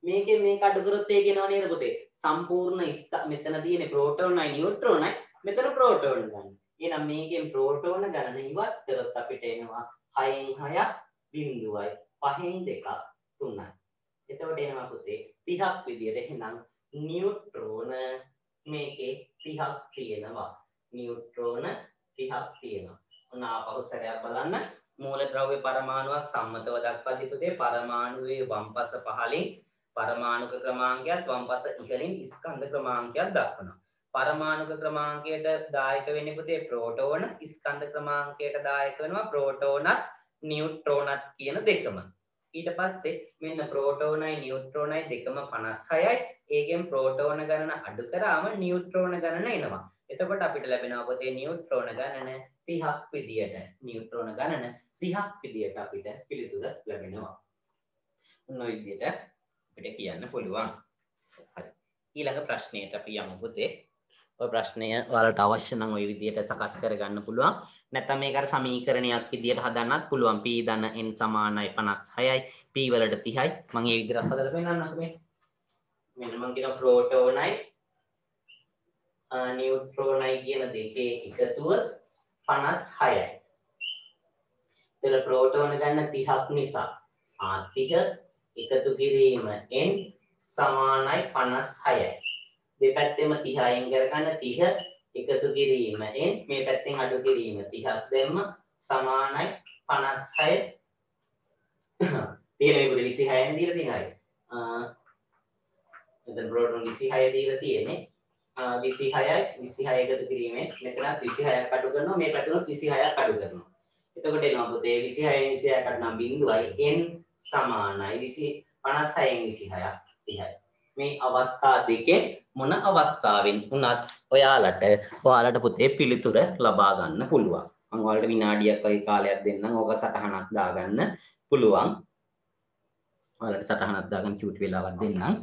මේකෙන් මේක අඩු කරොත් ඒක එනවා නේද පුතේ? සම්පූර්ණ මෙතන තියෙන ප්‍රෝටෝනයි නියුට්‍රෝනයි මෙතන ප්‍රෝටෝන ගණන. එහෙනම් මේකෙන් ප්‍රෝටෝන ගණන ඉවත් කරොත් අපිට එනවා 6න් 6ක් බිඳුවයි 5න් 2ක් 3යි. එතකොට එනවා පුතේ 30ක් විදියට. එහෙනම් නියුට්‍රෝන මේකේ 30ක් තියෙනවා. නියුට්‍රෝන 30ක් තියෙනවා. ඔන්න ආපහු සැරයක් බලන්න. මූලද්‍රව්‍ය පරමාණුවක් සම්මතව දක්වද්දී පුතේ පරමාණුවේ වම්පස පහලින් පරමාණුක ක්‍රමාංකයත් වම්පස ඉහළින් ස්කන්ධ ක්‍රමාංකයක් දක්වනවා. පරමාණුක ක්‍රමාංකයට දායක වෙන්නේ පුතේ ප්‍රෝටෝන, ස්කන්ධ ක්‍රමාංකයට දායක වෙනවා ප්‍රෝටෝනත් නියුට්‍රෝනත් කියන දෙකම. ඊට පස්සේ මෙන්න ප්‍රෝටෝනයි නියුට්‍රෝනයි දෙකම 56යි. ඒකෙන් ප්‍රෝටෝන ගණන අඩු කරාම නියුට්‍රෝන ගණන එනවා. එතකොට අපිට ලැබෙනවා පුතේ නියුට්‍රෝන ගණන 30ක් විදියට. නියුට්‍රෝන ගණන 30ක් විදියට අපිට පිළිතුර ලැබෙනවා. ඔන්න ඔය විදියට අපිට කියන්න පුළුවන්. හරි. ඊළඟ ප්‍රශ්නයට අපි යමු පුතේ. ඔය ප්‍රශ්නය ඔයාලට අවශ්‍ය නම් ওই විදියට සකස් කරගන්න පුළුවන්. නැත්නම් මේක අර සමීකරණයක් විදියට හදන්නත් පුළුවන්. p ධන n සමානයි 56යි p වලට 30යි. මම මේ විදිහට හදලා පෙන්නන්නම්කෝ මේ. මෙන්න මම කියන ප්‍රෝටෝනයි නියුට්‍රෝනයි කියන දෙකේ එකතුව 56යි. එතන ප්‍රෝටෝන ගන්න 30ක් නිසා 30 එකතු කිරීම n සමානයි 56යි. දෙපැත්තෙම 30 අයින් කරගන්න 30 එකතු කිරීම n මේ පැත්තෙන් අඩු කිරීම 30ක් දැම්ම සමානයි 56. තියෙන මේක 26න් දීලා තියෙනවා. එතන ප්‍රෝටෝන 26 දීලා තියෙන්නේ 26 එකතු කිරීමෙන් මෙතන 26ක් අඩු කරනවා මේ පැත්තෙන් 26ක් අඩු කරනවා. එතකොට එනවා පුතේ 26න් 26ක් අඩු නම් බිඳුවයි n සමානයි 56න් 26ක් 30යි. මේ අවස්ථා දෙකෙන් මොන අවස්ථාවෙන් වුණත් ඔයාලට පුතේ පිළිතුර ලබා ගන්න පුළුවන්. මම ඔයාලට විනාඩියක් වගේ කාලයක් දෙන්නම්. ඕක සටහනක් දාගන්න පුළුවන්. ඔයාලට සටහනක් දාගන්න චූටි වෙලාවක් දෙන්නම්.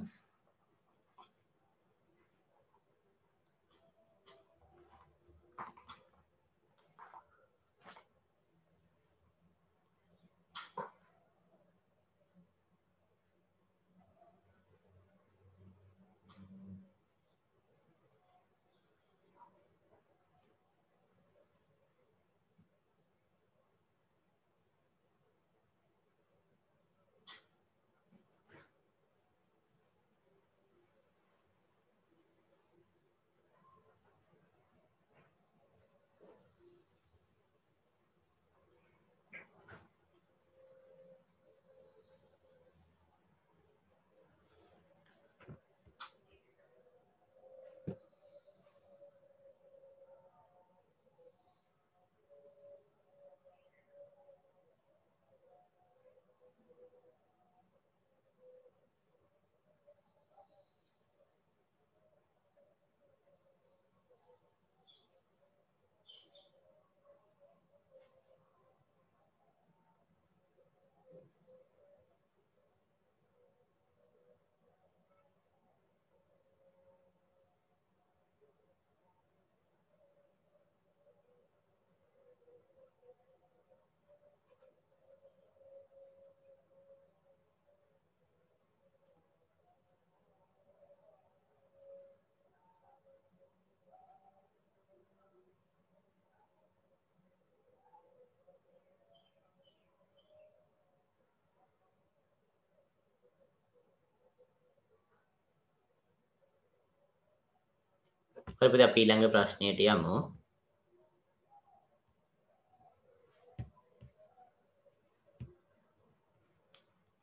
හරි පුතේ අපි ඊළඟ ප්‍රශ්නයට යමු.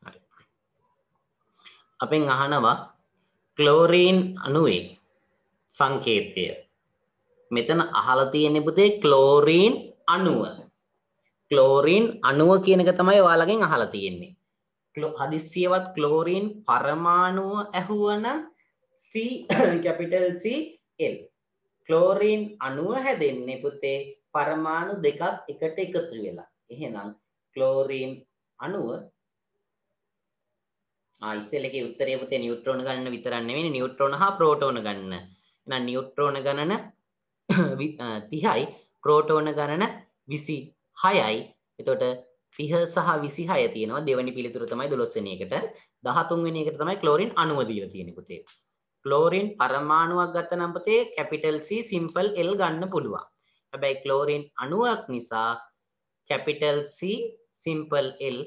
හරි. අපෙන් අහනවා ක්ලෝරීන් අණුවේ සංකේතය. මෙතන අහලා තියෙන්නේ පුතේ ක්ලෝරීන් අණුව. ක්ලෝරීන් අණුව කියන එක තමයි ඔයාලගෙන් අහලා තියෙන්නේ. හදිස්සියවත් chlorine පරමාණුව ඇහුවනම් C capital C L. Chlorine අණුව හැදෙන්නේ පුතේ පරමාණු දෙකක් එකට එකතු වෙලා. එහෙනම් ක්ලෝරීන් අණුව ඉස්සෙල්ලේ උත්තරය පුතේ නියුට්‍රෝන ගණන විතරක් නෙවෙයි නියුට්‍රෝන හා ප්‍රෝටෝන ගණන. එහෙනම් නියුට්‍රෝන ගණන 30යි ප්‍රෝටෝන ගණන 26යි. එතකොට 30 සහ 26 තියෙනවා. දෙවෙනි පිළිතුර තමයි 12 වෙනි එකට. 13 වෙනි එකට තමයි ක්ලෝරින් අණුව දීලා තියෙන්නේ පුතේ. ක්ලෝරින් පරමාණුවක් ගත්ත නම් පුතේ කැපිටල් C සිම්පල් L ගන්න පුළුවන්. හැබැයි ක්ලෝරින් අණුවක් නිසා කැපිටල් C සිම්පල් L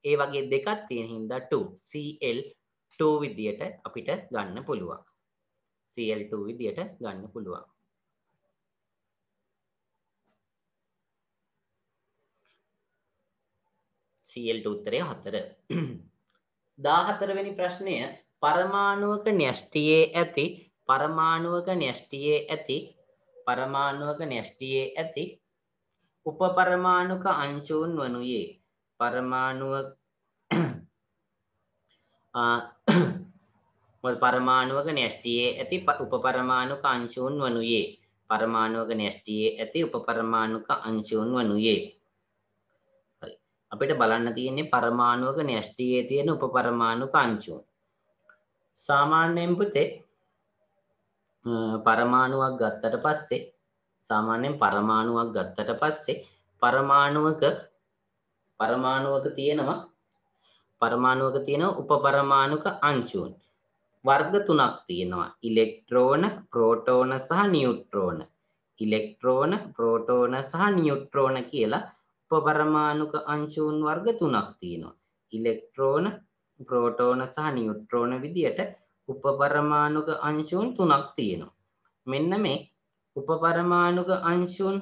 ඒ වගේ දෙකක් තියෙන හින්දා 2 Cl2 විදියට අපිට ගන්න පුළුවන්. Cl2 විදියට ගන්න පුළුවන්. Cl2 උත්තරය 4. 14 වෙනි ප්‍රශ්නය පරමාණුවක න්‍යෂ්ටියේ ඇති උපපරමාණුක අංශුන් වනුයේ පරමාණුවක න්‍යෂ්ටියේ ඇති උපපරමාණුක අංශුන් වනුයේ අපිට බලන්න තියෙන්නේ පරමාණුවක න්‍යෂ්ටියේ තියෙන උපපරමාණුක අංශුන්. සාමාන්‍යයෙන් පුතේ පරමාණුවක් ගත්තට පස්සේ පරමාණුවක තියෙනවා උපපරමාණුක අංශුන් වර්ග තුනක් තියෙනවා. ඉලෙක්ට්‍රෝන, ප්‍රෝටෝන සහ නියුට්‍රෝන කියලා උපපරමාණුක අංශුන් වර්ග තුනක් තියෙනවා. ඉලෙක්ට්‍රෝන, ප්‍රෝටෝන සහ නියුට්‍රෝන විදියට උපපරමාණුක අංශුන් තුනක් තියෙනවා. මෙන්න මේ උපපරමාණුක අංශුන්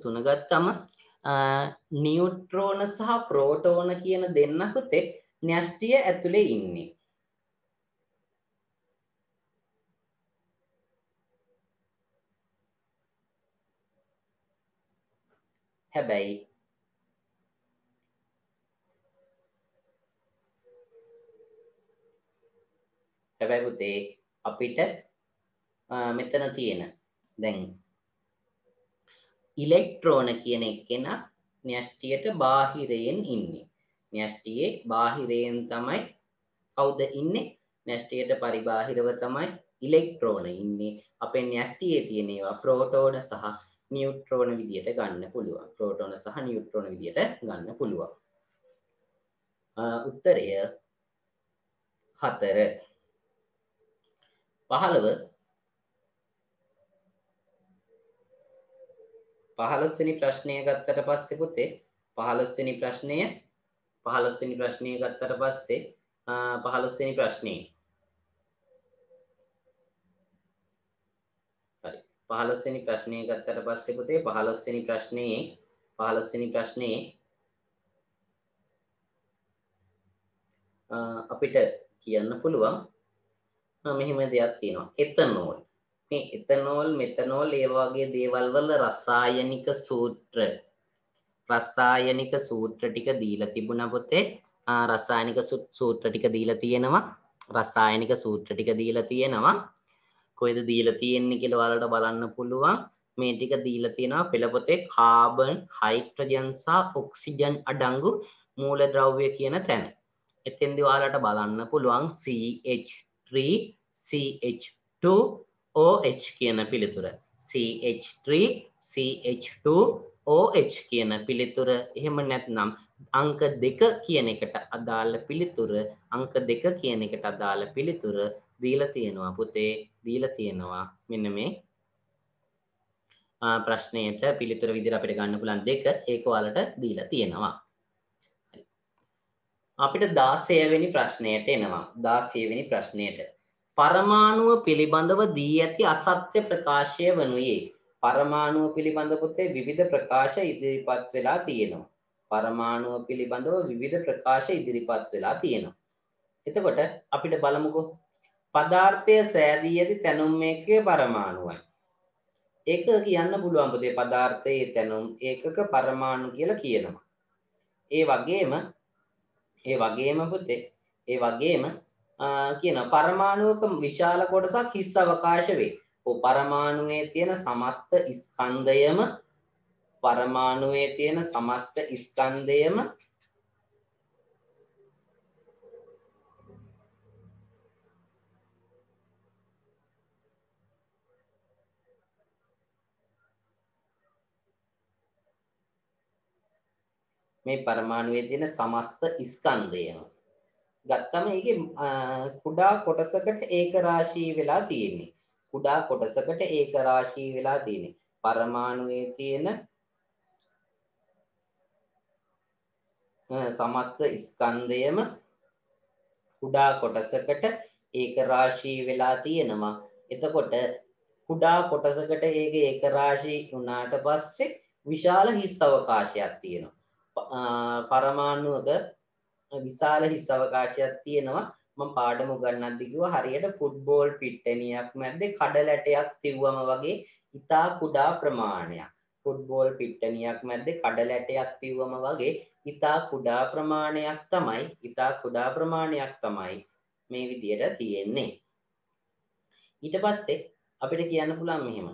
තුන ගත්තම නියුට්‍රෝන සහ ප්‍රෝටෝන කියන දෙන්න පුතේ න්‍යෂ්ටිය ඇතුලේ ඉන්නේ. හැබැයි පුතේ අපිට මෙතන තියෙන දැන් ඉලෙක්ට්‍රෝන කියන එකේන න්‍යෂ්ටියට බාහිරයෙන් ඉන්නේ. න්‍යෂ්ටියේ බාහිරයෙන් තමයි කවුද ඉන්නේ? න්‍යෂ්ටියට පරිබාහිරව තමයි ඉලෙක්ට්‍රෝන ඉන්නේ. අපේ න්‍යෂ්ටියේ තියෙන ඒවා ප්‍රෝටෝන සහ නියුට්‍රෝන විදියට ගන්න පුළුවන්. උත්තරය 4. 15 වෙනි ප්‍රශ්නය ගත්තට පස්සේ පුතේ 15 වෙනි ප්‍රශ්නයේ 15 වෙනි ප්‍රශ්නය ගත්තට පස්සේ 15 වෙනි ප්‍රශ්නේ හරි 15 වෙනි ප්‍රශ්නය ගත්තට පස්සේ පුතේ 15 වෙනි ප්‍රශ්නේ අපිට කියන්න පුළුවන් මෙහෙම දෙයක් තියෙනවා. එතනෝල්. මේ එතනෝල් මෙතනෝල් ඒ වගේ දේවල් වල රසායනික සූත්‍ර ටික දීලා තිබුණා පුතේ. රසායනික සූත්‍ර ටික දීලා තියෙනවා. කොහෙද දීලා තියෙන්නේ කියලා ඔයාලට බලන්න පුළුවන්. මේ ටික දීලා තියෙනවා පෙළ පොතේ කාබන්, හයිඩ්‍රජන් සහ ඔක්සිජන් අඩංගු මූලද්‍රව්‍ය කියන තැන. එතෙන්දී ඔයාලට බලන්න පුළුවන් CH3 CH2OH කියන පිළිතුර. CH3 CH2OH කියන පිළිතුර. එහෙම නැත්නම් අංක 2 කියන එකට අදාළ පිළිතුර දීලා තියෙනවා පුතේ. මෙන්න මේ ප්‍රශ්නයට පිළිතුර විදිහට අපිට ගන්න පුළුවන් 2. ඒක ඔයාලට දීලා තියෙනවා. අපිට 16 වෙනි ප්‍රශ්නයට එනවා. 16 වෙනි ප්‍රශ්නයට පරමාණුව පිළිබඳව දී ඇති අසත්‍ය ප්‍රකාශය වනුයේ. පරමාණුව පිළිබඳ පුතේ විවිධ ප්‍රකාශ ඉදිරිපත් වෙලා තියෙනවා. පරමාණුව පිළිබඳව විවිධ ප්‍රකාශ ඉදිරිපත් වෙලා තියෙනවා. එතකොට අපිට බලමුකෝ පදාර්ථය සෑදී ඇති තැනුම් ඒකකයේ පරමාණුවයි. ඒක කියන්න පුළුවන් පුතේ පදාර්ථයේ තැනුම් ඒකක පරමාණු කියලා කියනවා. ඒ වගේම පුතේ ඒ වගේම කියන පරමාණුවක විශාල කොටසක් හිස් අවකාශ වේ. පරමාණුවේ තියෙන සමස්ත ස්කන්ධයම පරමාණුවේ තියෙන සමස්ත ස්කන්ධයම මේ පරමාණුවේ තියෙන සමස්ත ස්කන්ධයම ගත්තම ඒකේ කුඩා කොටසකට ඒක රාශී වෙලා තියෙන්නේ. කුඩා කොටසකට ඒක රාශී වෙලා තියෙන්නේ. පරමාණුවේ තියෙන සමස්ත ස්කන්ධයම කුඩා කොටසකට ඒක රාශී වෙලා තියෙනවා. එතකොට කුඩා කොටසකට ඒක රාශී වුණාට පස්සේ විශාල හිස් අවකාශයක් තියෙනවා. පරමාණුවක විශාල හිස් අවකාශයක් තියෙනවා. මම පාඩම උගන්වද්දි කිව්වා හරියට ෆුට්බෝල් පිට්ටනියක් මැද්දේ කඩල ඇටයක් තියුවම වගේ ඉතා කුඩා ප්‍රමාණයක්. ෆුට්බෝල් පිට්ටනියක් මැද්දේ කඩල ඇටයක් තියුවම වගේ ඉතා කුඩා ප්‍රමාණයක් තමයි මේ විදියට තියෙන්නේ. ඊට පස්සේ අපිට කියන්න පුළුවන් මෙහෙම.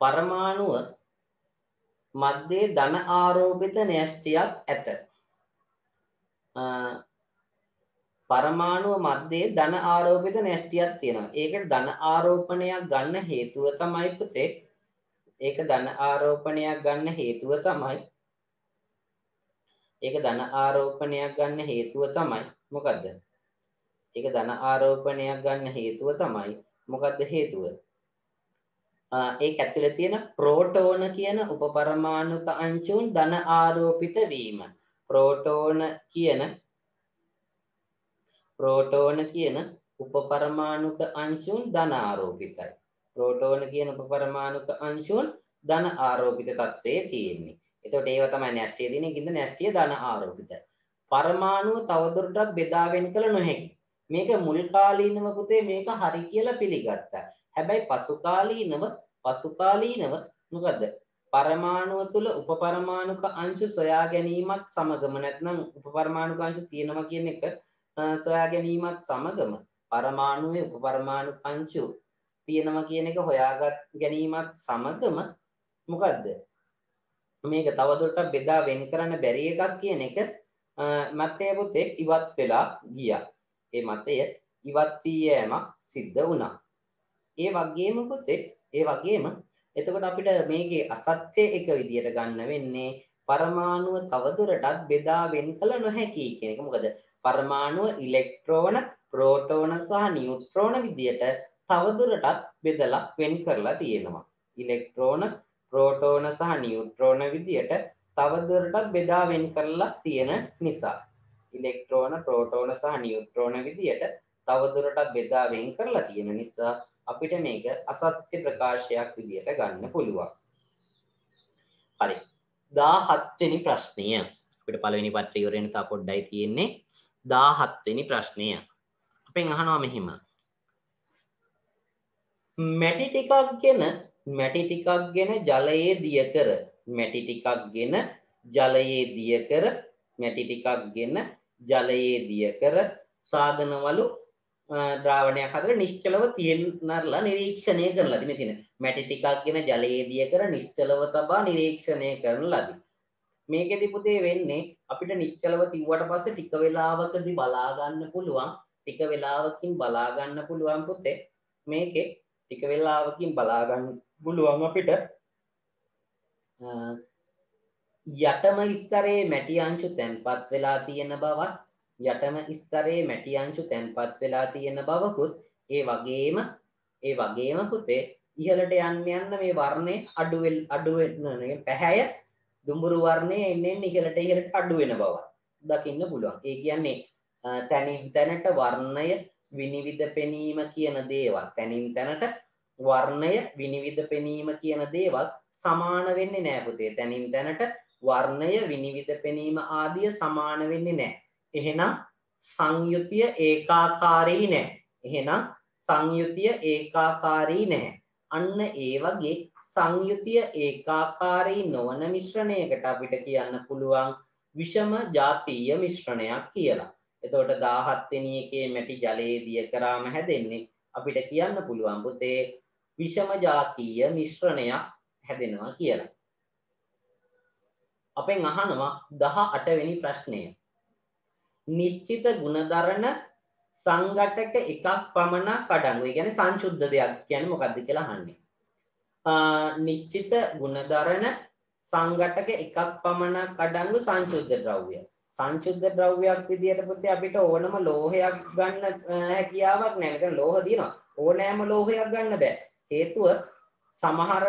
පරමාණුව මැද්දේ ධන ආරෝපිත න්‍යෂ්ටියක් ඇත. පරමාණුව මැද්දේ ධන ආරෝපිත න්‍යෂ්ටියක් තියෙනවා. ඒකට ධන ආරෝපණයක් ගන්න හේතුව තමයි පුතේ. ඒක ධන ආරෝපණයක් ගන්න හේතුව තමයි මොකද්ද? ඒක ධන ආරෝපණයක් ගන්න හේතුව තමයි මොකද්ද හේතුව? ඒක ඇතුලේ තියෙන ප්‍රෝටෝන කියන උපපරමාණුක අංශුන් ධන ආරෝපිත වීම. ප්‍රෝටෝන කියන උපපරමාණුක අංශුන් ධන ආරෝපිතයි. ප්‍රෝටෝන කියන උපපරමාණුක අංශුන් ධන ආරෝපිත තත්ත්වයේ තියෙන්නේ. එතකොට ඒව තමයි න්‍යෂ්ටිය දිනේ කිඳ න්‍යෂ්ටිය ධන ආරෝපිතයි. පරමාණුව තවදුරටත් බෙදා වෙන් කළ නොහැකි. මේක මුල් කාලීනව පුතේ මේක හරි කියලා පිළිගත්තා. හැබැයි පසුකාලීනව මොකද්ද? පරමාණුව තුල උපපරමාණුක අංශු සොයා ගැනීමත් සමගම නැත්නම් උපපරමාණුක අංශු තියෙනවා කියන එක සොයා ගැනීමත් සමගම පරමාණුවේ උපපරමාණුක අංශු තියෙනවා කියන එක හොයාගත් ගැනීමත් සමගම මොකද්ද? මේක තවදුරටත් බෙදා වෙන් කරන්න බැරි එකක් කියන එක මතය පුතේ ඉවත් වෙලා ගියා. ඒ මතය ඉවත් වී යෑමක් සිද්ධ වුණා. ඒ වගේම එතකොට අපිට මේකේ අසත්‍ය එක විදියට ගන්න වෙන්නේ පරමාණුව තවදුරටත් බෙදා වෙන් කළ නොහැකි කියන එක. මොකද පරමාණුව ඉලෙක්ට්‍රෝන, ප්‍රෝටෝන සහ නියුට්‍රෝන විදියට තවදුරටත් බෙදලා වෙන් කරලා තියෙනවා. ඉලෙක්ට්‍රෝන, ප්‍රෝටෝන සහ නියුට්‍රෝන විදියට තවදුරටත් බෙදා වෙන් කරලා තියෙන නිසා ඉලෙක්ට්‍රෝන, ප්‍රෝටෝන සහ නියුට්‍රෝන විදියට තවදුරටත් බෙදා වෙන් කරලා තියෙන නිසා අපිට මේක අසත්‍ය ප්‍රකාශයක් විදියට ගන්න පුළුවන්. හරි. 17 වෙනි ප්‍රශ්නය. අපිට පළවෙනි පත්‍රය ඉවර වෙන තා පොඩ්ඩයි තියෙන්නේ. 17 වෙනි ප්‍රශ්නය. අපෙන් අහනවා මෙහිම. මැටි ටිකක් ගෙන ජලයේ දිය කර මැටි ටිකක් ගෙන ජලයේ දිය කර සාධනවලු ද්‍රාවණයක් අතර නිශ්චලව තියෙනරලා නිරීක්ෂණය කරන ලදී. මෙතන මැටි ටිකක් ගෙන ජලයේ දිය කර නිශ්චලව තබා නිරීක්ෂණය කරන ලදී. මේකෙදි පුතේ වෙන්නේ අපිට නිශ්චලව තියුවට පස්සේ ටික වෙලාවකදී බලා ගන්න පුළුවන් පුතේ. මේකේ ටික වෙලාවකින් බලා ගන්න පුළුවන් අපිට යටම ස්තරයේ මැටි අංශු තැන්පත් වෙලා තියෙන බවකුත් ඒ වගේම පුතේ ඉහළට යන්න මේ වර්ණේ අඩු වෙන පැහැය දුඹුරු වර්ණය එන්න ඉහළට අඩු වෙන බව දකින්න පුළුවන්. ඒ කියන්නේ තැනින් තැනට වර්ණය විනිවිද පෙනීම කියන දේවල් තැනින් තැනට වර්ණය විනිවිද පෙනීම කියන දේවල් සමාන වෙන්නේ නැහැ පුතේ. තැනින් තැනට වර්ණය විනිවිද පෙනීම ආදිය සමාන වෙන්නේ නැහැ. එහෙනම් සංයුතිය ඒකාකාරී නැහැ. එහෙනම් සංයුතිය ඒකාකාරී නැහැ. අන්න ඒ වගේ සංයුතිය ඒකාකාරී නොවන මිශ්‍රණයකට අපිට කියන්න පුළුවන් විෂම ජාතීය මිශ්‍රණයක් කියලා. එතකොට 17 වෙනි එකේ මැටි ජලයේ දිය කරාම හැදෙන්නේ අපිට කියන්න පුළුවන් පුතේ විෂම ජාතීය මිශ්‍රණයක් හැදෙනවා කියලා. අපෙන් අහනවා 18 වෙනි ප්‍රශ්නය. නිශ්චිත ගුණධර්ම සංඝටක එකක් පමණක් අඩංගු. ඒ කියන්නේ සංසුද්ධ දෙයක් කියන්නේ මොකක්ද කියලා අහන්නේ. නිශ්චිත ගුණධර්ම සංඝටක එකක් පමණක් අඩංගු සංසුද්ධ ද්‍රව්‍ය. සංසුද්ධ ද්‍රව්‍යයක් විදියට පුතේ අපිට ඕනම ලෝහයක් ගන්න හැකියාවක් නැහැ. මෙතන ලෝහ දිනවා. ඕනෑම ලෝහයක් ගන්න බෑ. හේතුව සමහර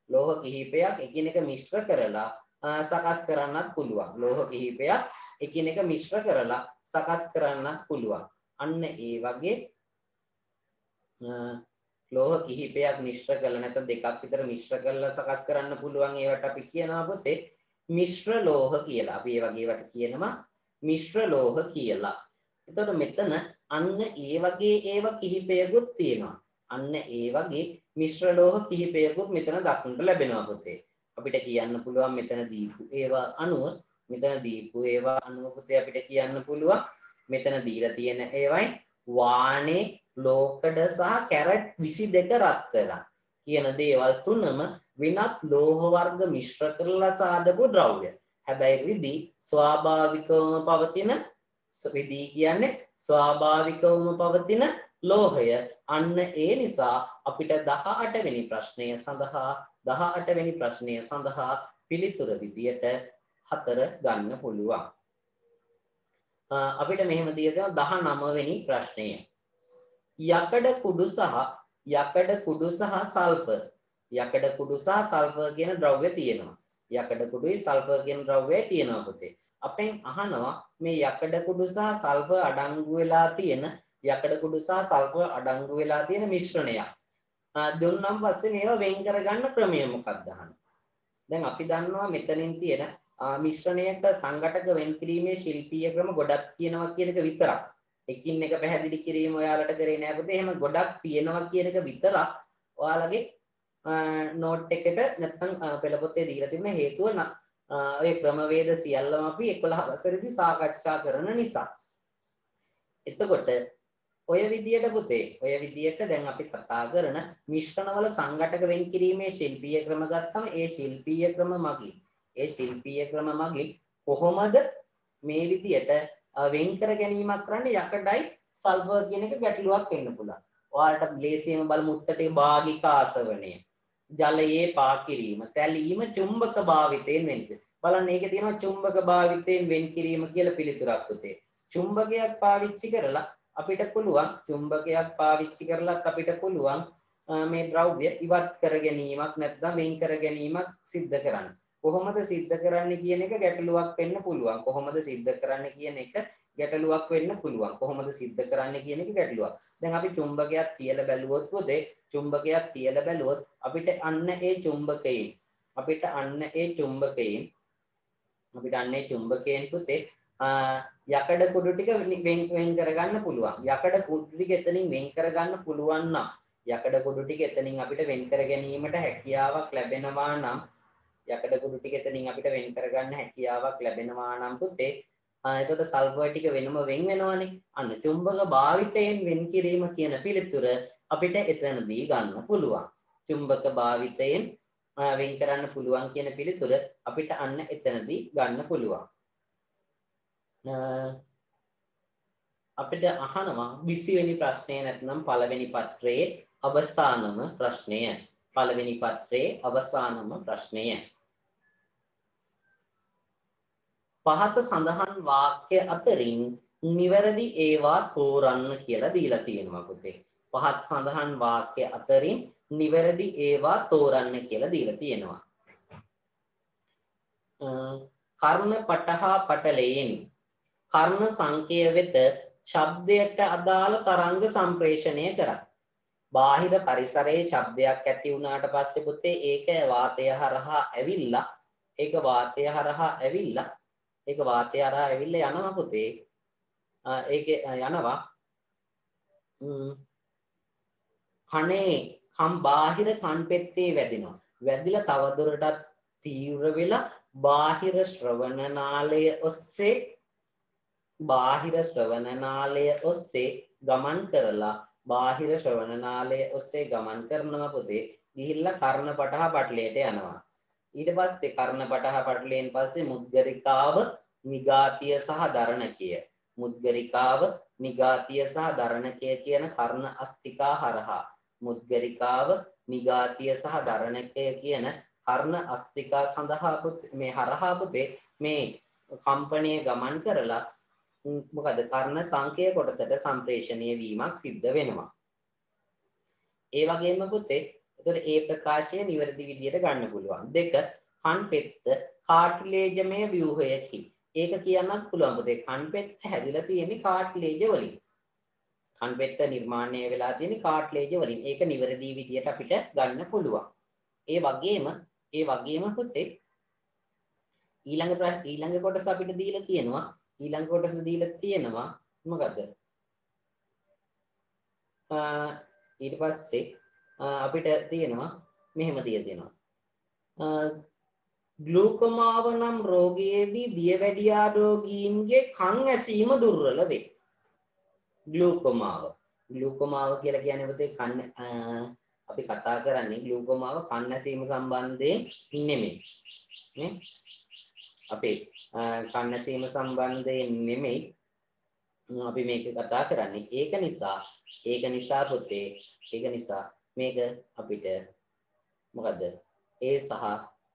ලෝහ කිහිපයක් එකිනෙක මිශ්‍ර කරලා සකස් කරන්නත් පුළුවන්. ලෝහ කිහිපයක් එකිනෙක මිශ්‍ර කරලා සකස් කරන්නත් පුළුවන්. අන්න ඒ වගේ ලෝහ කිහිපයක් මිශ්‍ර කරලා නැත්නම් දෙකක් විතර මිශ්‍ර කරලා සකස් කරන්න පුළුවන්. ඒවට අපි කියනවා පුතේ මිශ්‍ර ලෝහ කියලා. අපි ඒ වගේ ඒවට කියනවා මිශ්‍ර ලෝහ කියලා. එතකොට මෙතන අන්න ඒ වගේ ඒවා කිහිපයකුත් තියෙනවා. අන්න ඒ වගේ මිශ්‍ර ලෝහ කිහිපයකුත් මෙතන දක්නට ලැබෙනවා පුතේ. අපිට කියන්න පුළුවන් මෙතන දීපු ඒවා අණුව පුතේ අපිට කියන්න පුළුවන් මෙතන දීලා තියෙන ඒවයි වානේ ලෝකඩ සහ කැරට් 22 රත්තරන් කියන දේවල් තුනම වෙනත් ලෝහ වර්ග මිශ්‍ර කරලා සාදපු ද්‍රව්‍ය. හැබැයි රිදී ස්වාභාවිකවම පවතින පවතින ලෝහය. අන්න ඒ නිසා අපිට 18 වෙනි ප්‍රශ්නය සඳහා පිළිතුර විදියට 4 ගන්න පුළුවන්. අපිට මෙහෙම දීලා තියෙනවා 19 වෙනි ප්‍රශ්නය. යකඩ කුඩු සහ සල්ෆර්. යකඩ කුඩු සහ සල්ෆර් කියන ද්‍රව්‍ය තියෙනවා. යකඩ කුඩුයි සල්ෆර් කියන ද්‍රව්‍යය තියෙනවා පුතේ. අපෙන් අහනවා මේ යකඩ කුඩු සහ සල්ෆර් අඩංගු වෙලා තියෙන මිශ්‍රණයක්. දුන්නම් පස්සේ මේවා වෙන් කරගන්න ක්‍රමය මොකක්ද අහනවා. දැන් අපි දන්නවා මෙතනින් තියෙන මිශ්‍රණයක සංඝටක වෙන් කිරීමේ ශිල්පීය ක්‍රම ගොඩක් තියෙනවා කියන එක විතරක්. එකින් එක පැහැදිලි කිරීම ඔයාලට කරේ නෑ පුතේ. එහෙම ගොඩක් තියෙනවා කියන එක විතරක් ඔයාලගේ නෝට් එකට නැත්නම් පෙළපොතේ දීලා තිබෙන හේතුව ඔය ක්‍රමවේද සියල්ලම අපි 11 වසරේදී සාකච්ඡා කරන නිසා. එතකොට ඔය විදියට දැන් අපි කතා කරන මිශ්‍රණවල සංඝටක වෙන් කිරීමේ ශිල්පීය ක්‍රම ගත්තම ඒ ශිල්පීය ක්‍රම මගින් කොහොමද මේ විදියට වෙන් කර ගැනීමක් කරන්න යකඩයි සල්ෆර් කියන එක ගැටලුවක් වෙන්න පුළුවන්. ඔයාලට ලේසියෙන්ම බලමු උත්තරේ භාගික ආසවණය. ජලයේ පා කිරීම, තැලීම චුම්බක භාවිතයෙන් වෙන්ද. බලන්න ඒකේ තියෙනවා චුම්බක භාවිතයෙන් වෙන් කිරීම කියලා පිළිතුරක් පුතේ. චුම්බකයක් පාවිච්චි කරලා අපිට පුළුවන් මේ ද්‍රව්‍ය ඉවත් කර ගැනීමක් නැත්නම් වෙන් කර ගැනීමක් සිද්ධ කරන්න. කොහොමද සිද්ධ කරන්න කියන එක ගැටලුවක් වෙන්න පුළුවන්. දැන් අපි චුම්බකයක් තියලා බැලුවොත් අපිට අන්න ඒ චුම්බකයෙන් පුතේ යකඩ කුඩු ටික වෙන් කරගන්න පුළුවන්. යකඩ කුඩු ටික එතනින් වෙන් කරගන්න පුළුවන් නම් අපිට වෙන් කර ගැනීමට හැකියාවක් ලැබෙනවා නම් පුතේ එතකොට සල්ෆර් ටික වෙනම වෙන් වෙනවනේ. අන්න චුම්බක භාවිතයෙන් වෙන් කිරීම කියන පිළිතුර අපිට එතනදී ගන්න පුළුවන්. චුම්බක භාවිතයෙන් වෙන් කරන්න පුළුවන් කියන පිළිතුර අපිට අන්න එතනදී ගන්න පුළුවන්. අපිට අහනවා 20 වෙනි ප්‍රශ්නය නැත්නම් පළවෙනි පත්‍රයේ අවසානම ප්‍රශ්නය. පහත සඳහන් වාක්‍ය අතරින් නිවැරදි ඒවා තෝරන්න කියලා දීලා තියෙනවා පුතේ. පහත සඳහන් වාක්‍ය අතරින් නිවැරදි ඒවා තෝරන්න කියලා දීලා තියෙනවා. කර්ණ පටහා පටලයෙන් කර්ණ සංකය වෙත ශබ්දයට අදාළ තරංග සම්ප්‍රේෂණය කරයි. බාහිර පරිසරයේ ශබ්දයක් ඇති වුණාට පස්සේ පුතේ ඒක වාතය හරහා ඇවිල්ලා යනවා පුතේ. ඒකේ යනවා කම් බාහිර කන් පෙත්තේ වැදිනවා. වැදිලා තවදුරටත් තීව්‍ර වෙලා බාහිර ශ්‍රවණ නාලය ඔස්සේ ගමන් කරනවා පුතේ. ගිහිල්ලා කර්ණ පටහ පටලයට යනවා. ඊට පස්සේ කර්ණ පටහ පටලයෙන් පස්සේ මුද්ගරිකාව නිගාතිය සහ දරණකය කියන කර්ණ අස්තිකා හරහා සඳහා මේ හරහා පුතේ මේ කම්පණය ගමන් කරලා මොකද කර්ණ සංකය කොටසට සම්ප්‍රේෂණය වීමක් සිද්ධ වෙනවා. ඒ වගේම පුතේ එතකොට ඒ ප්‍රකාශය නිවැරදි විදිහට ගන්න පුළුවන්. 2 කන් පෙත්ත කාටිලේජමය ව්‍යුහයකි. ඒක කියන්නත් පුළුවන් පුතේ කන් පෙත්ත හැදිලා තියෙන්නේ කාටිලේජ වලින්. කන් පෙත්ත නිර්මාණය වෙලා තියෙන්නේ කාටිලේජ වලින්. ඒක නිවැරදි විදිහට අපිට ගන්න පුළුවන්. ඒ වගේම පුතේ ඊළඟ කොටස අපිට දීලා තියෙනවා. මොකද්ද? ඊට පස්සේ අපිට තියෙනවා මෙහෙම තියෙනවා. ග්ලූකෝමාව නම් රෝගයේදී දියවැඩියා රෝගීන්ගේ කන් ඇසීම දුර්වල වේ. ග්ලූකෝමාව කියලා කියන්නේ පුතේ කන් අපි කතා කරන්නේ ග්ලූකෝමාව කන් ඇසීම සම්බන්ධයෙන් නෙමෙයි. නේ? අපේ කන් ඇසීම සම්බන්ධයෙන් නෙමෙයි අපි මේක කතා කරන්නේ. ඒක නිසා පුතේ මේක අපිට මොකද්ද? A සහ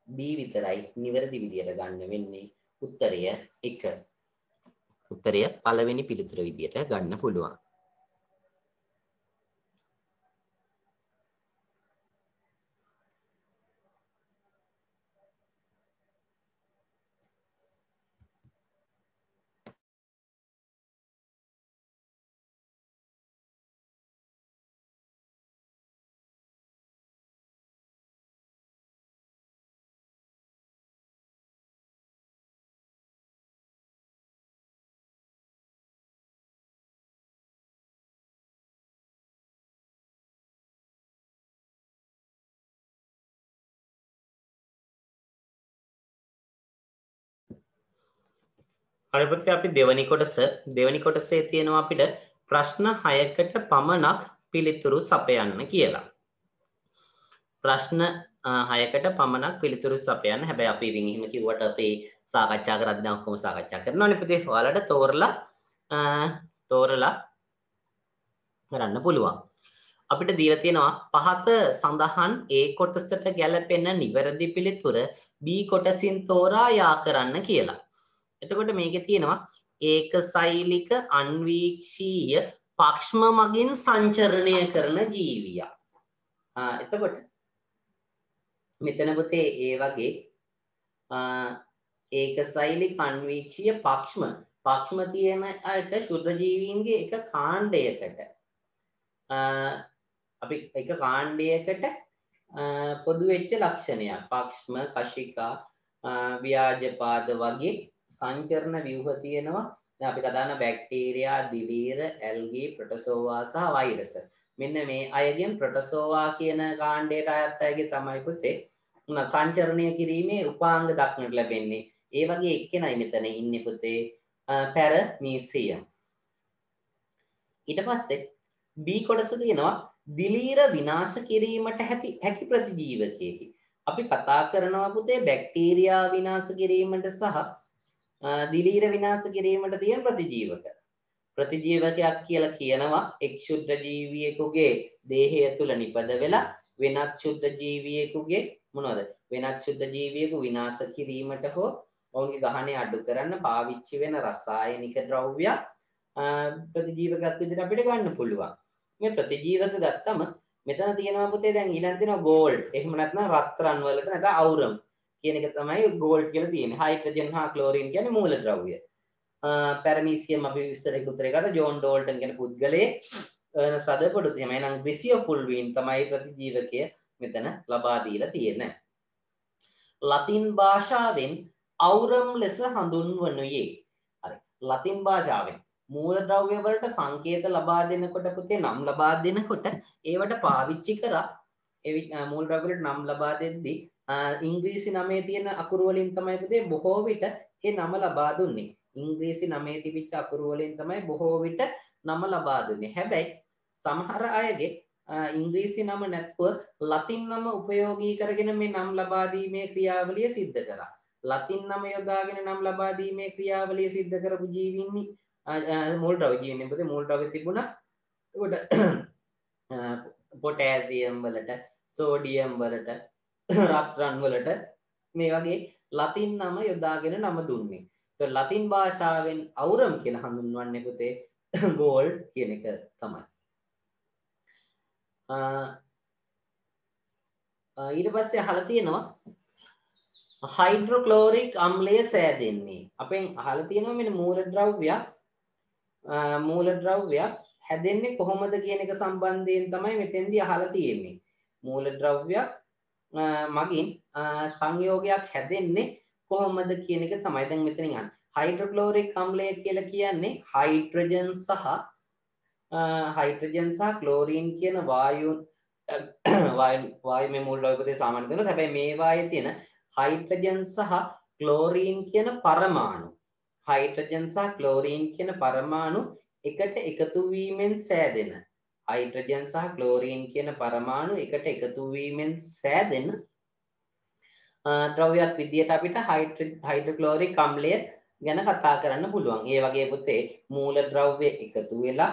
B විතරයි නිවැරදි විදියට ගන්න වෙන්නේ. උත්තරය 1. උත්තරය පළවෙනි පිළිතුර විදියට ගන්න පුළුවන්. හරි පුතේ අපි දෙවනි කොටසේ තියෙනවා අපිට ප්‍රශ්න 6කට පමණක් පිළිතුරු සපයන්න කියලා. ප්‍රශ්න 6කට පමණක් පිළිතුරු සපයන්න. හැබැයි අපි ඉතින් එහෙම කිව්වට අපි සාකච්ඡා කරද්දී නම් ඔක්කොම සාකච්ඡා කරනවානේ පුතේ. ඔයාලට තෝරලා කරන්න පුළුවන්. අපිට දීලා තියෙනවා පහත සඳහන් A කොටසට ගැලපෙන නිවැරදි පිළිතුර B කොටසින් තෝරා යා කරන්න කියලා. එතකොට මේකේ තියෙනවා ඒකසෛලික අන්වීක්ෂීය පක්ෂම මගින් සංචරණය කරන ජීවියා. එතකොට මෙතන පුතේ ඒ වගේ ඒකසෛලික අන්වීක්ෂීය පක්ෂම තියෙන අයට ශුද්ධ ජීවීන්ගේ එක කාණ්ඩයකට අපි එක කාණ්ඩයකට පොදු වෙච්ච ලක්ෂණයක්. පක්ෂම, කශිකා, ව්‍යාජපාද වගේ සංචරණ ව්‍යුහ තියෙනවා. දැන් අපි කතා කරන බැක්ටීරියා, දිලීර, ඇල්ගී, ප්‍රොටෝසෝවා සහ වෛරස්. මෙන්න මේ අයගෙන් ප්‍රොටෝසෝවා කියන කාණ්ඩයට අයත් අයගේ තමයි පුතේ සංචරණය කිරීමේ උපාංග දක්නට ලැබෙන්නේ. ඒ වගේ එක්කෙනයි මෙතන ඉන්නේ පුතේ පැරමීසියම්. ඊට පස්සේ B කොටස තියෙනවා දිලීර විනාශ කිරීමට හැකි ප්‍රතිජීවකයකි. අපි කතා කරනවා පුතේ බැක්ටීරියා විනාශ කිරීමට සහ දිලීර විනාශ කිරීමට තියෙන ප්‍රතිජීවකයක් කියලා කියනවා එක් ශුද්ධ ජීවියෙකුගේ දේහය තුල නිපද වෙලා වෙනත් ශුද්ධ ජීවියෙකුගේ වෙනත් ශුද්ධ ජීවියෙකු විනාශ කිරීමට හෝ ඔවුන්ගේ ගහණය අඩු කරන්න පාවිච්චි වෙන රසායනික ද්‍රව්‍ය ප්‍රතිජීවකයක් විදිහට අපිට ගන්න පුළුවන්. මේ ප්‍රතිජීවක ගත්තම මෙතන තියෙනවා පුතේ දැන් ඊළඟට තියෙනවා ගෝල්ඩ්. එහෙම නැත්නම් රත්රන් වලට නැත්නම් අවුරම් කියන එක තමයි ගෝල්ඩ් කියලා තියෙන්නේ. හයිඩ්‍රජන් හා ක්ලෝරින් කියන්නේ මූලද්‍රව්‍ය. පැරමීසියම් අපි විස්තරයකට උත්තරේ ගත්තා. ජෝන් ඩෝල්ටන් කියන පුද්ගලයෙක් අර්නස් රදර්ෆර්ඩ් එහෙම එහෙනම් ග්‍රිසියෝපුල්වීන් තමයි ප්‍රතිජීවකය මෙතන ලබා දීලා තියෙන්නේ. ලතින් භාෂාවෙන් අවුරම් ලෙස හඳුන්වනුයේ. හරි. ලතින් භාෂාවෙන් මූලද්‍රව්‍ය වලට සංකේත ලබා දෙනකොට පුතේ නම් ලබා දෙනකොට ඒවට පාවිච්චි කරා ඒ මූලද්‍රව්‍ය වලට නම් ලබා දෙද්දී ඉංග්‍රීසි නමේ තියෙන අකුරු වලින් තමයි පුතේ බොහෝ විට ඒ නම ලබා දුන්නේ. ඉංග්‍රීසි නමේ තිබිච්ච අකුරු වලින් තමයි බොහෝ විට නම ලබා දුන්නේ. හැබැයි සමහර අයගේ ඉංග්‍රීසි නම නැත්නම් ලතින් නම උපයෝගී කරගෙන මේ නම් ලබා දීමේ ක්‍රියාවලිය සිද්ධ කරා. ලතින් නම යොදාගෙන නම් ලබා දීමේ ක්‍රියාවලිය සිද්ධ කරපු ජීවීන් මූලද්‍රව්‍ය ජීවීන් පුතේ මූලද්‍රව්‍ය තිබුණා. ඒකට පොටෑසියම් වලට, සෝඩියම් වලට, රත්රන් වලට මේ වගේ ලතින් නම යොදාගෙන නම දුන්නේ. ඒත් ලතින් භාෂාවෙන් අවුරම් කියලා හඳුන්වන්නේ පුතේ ගෝල්ඩ් කියන එක තමයි. ඊට පස්සේ අහලා තියෙනවා හයිඩ්‍රොක්ලෝරික් අම්ලය සෑදෙන්නේ. අපෙන් අහලා තියෙනවා මෙන්න මූලද්‍රව්‍යයක් හැදෙන්නේ කොහොමද කියන එක සම්බන්ධයෙන් තමයි මෙතෙන්දී අහලා තියෙන්නේ. මූලද්‍රව්‍යයක් මගින් සංයෝගයක් හැදෙන්නේ කොහොමද කියන එක තමයි දැන් මෙතනින් අහන්නේ. හයිඩ්‍රොක්ලෝරික් අම්ලය කියලා කියන්නේ හයිඩ්‍රජන් සහ ක්ලෝරින් කියන වායු මේ මූලද්‍රව්‍ය පොතේ සාමාන්‍ය දෙනවා. හැබැයි මේ වායයේ තියෙන හයිඩ්‍රජන් සහ ක්ලෝරින් කියන පරමාණු එකට එකතු වීමෙන් සෑදෙන හයිඩ්‍රජන් සහ ක්ලෝරින් කියන පරමාණු එකට එකතු වීමෙන් සෑදෙන ද්‍රව්‍යයක් විදියට අපිට හයිඩ්‍රොක්ලෝරික් අම්ලය ගැන කතා කරන්න පුළුවන්. ඒ වගේ පුතේ මූලද්‍රව්‍ය එකතු වෙලා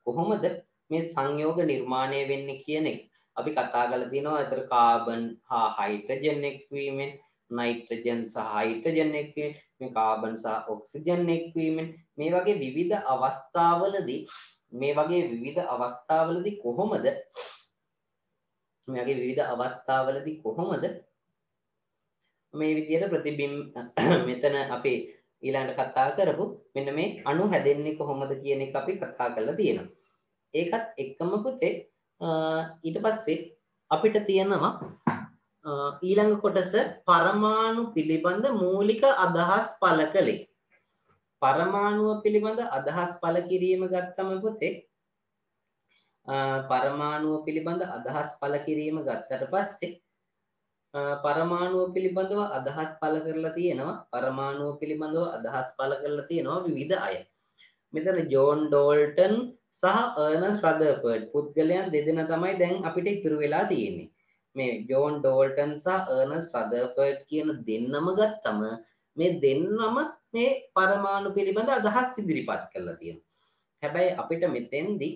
කොහොමද මේ සංයෝග නිර්මාණය වෙන්නේ කියන එක අපි කතා කරලා තියෙනවා. ඒතර කාබන් හා හයිඩ්‍රජන් එක්වීමෙන්, නයිට්‍රජන් සහ හයිඩ්‍රජන් එක්වීමෙන්, මේ කාබන් සහ ඔක්සිජන් එක්වීමෙන් මේ වගේ විවිධ අවස්ථාවලදී කොහොමද මේ විදියට ප්‍රතිබිම්බ මෙතන අපි ඊළඟට කතා කරපු මෙන්න මේ අණු හැදෙන්නේ කොහොමද කියන එක අපි කතා කරලා තියෙනවා. ඒකත් එක්කම පුතේ ඊට පස්සේ අපිට තියෙනවා ඊළඟ කොටස පරමාණු පිළිබඳ මූලික අදහස් පළ කළේ. පරමාණුව පිළිබඳ අදහස් පළ කිරීම ගත්තම පුතේ පරමාණුව පිළිබඳ අදහස් පළ කිරීම ගත්තට පස්සේ පරමාණුව පිළිබඳව අදහස් පළ කරලා තියෙනවා විවිධ අය. මෙතන ජෝන් ඩෝල්ටන් සහ අර්නස් රදර්ෆර්ඩ් පුද්ගලයන් දෙදෙනා තමයි දැන් අපිට ඉතුරු වෙලා තියෙන්නේ. මේ ජෝන් ඩෝල්ටන් සහ අර්නස් රදර්ෆර්ඩ් කියන දෙන්නම ගත්තම මේ දෙන්නම මේ පරමාණු පිළිබඳ අදහස් ඉදිරිපත් කරලා තියෙනවා. හැබැයි අපිට මෙතෙන්දී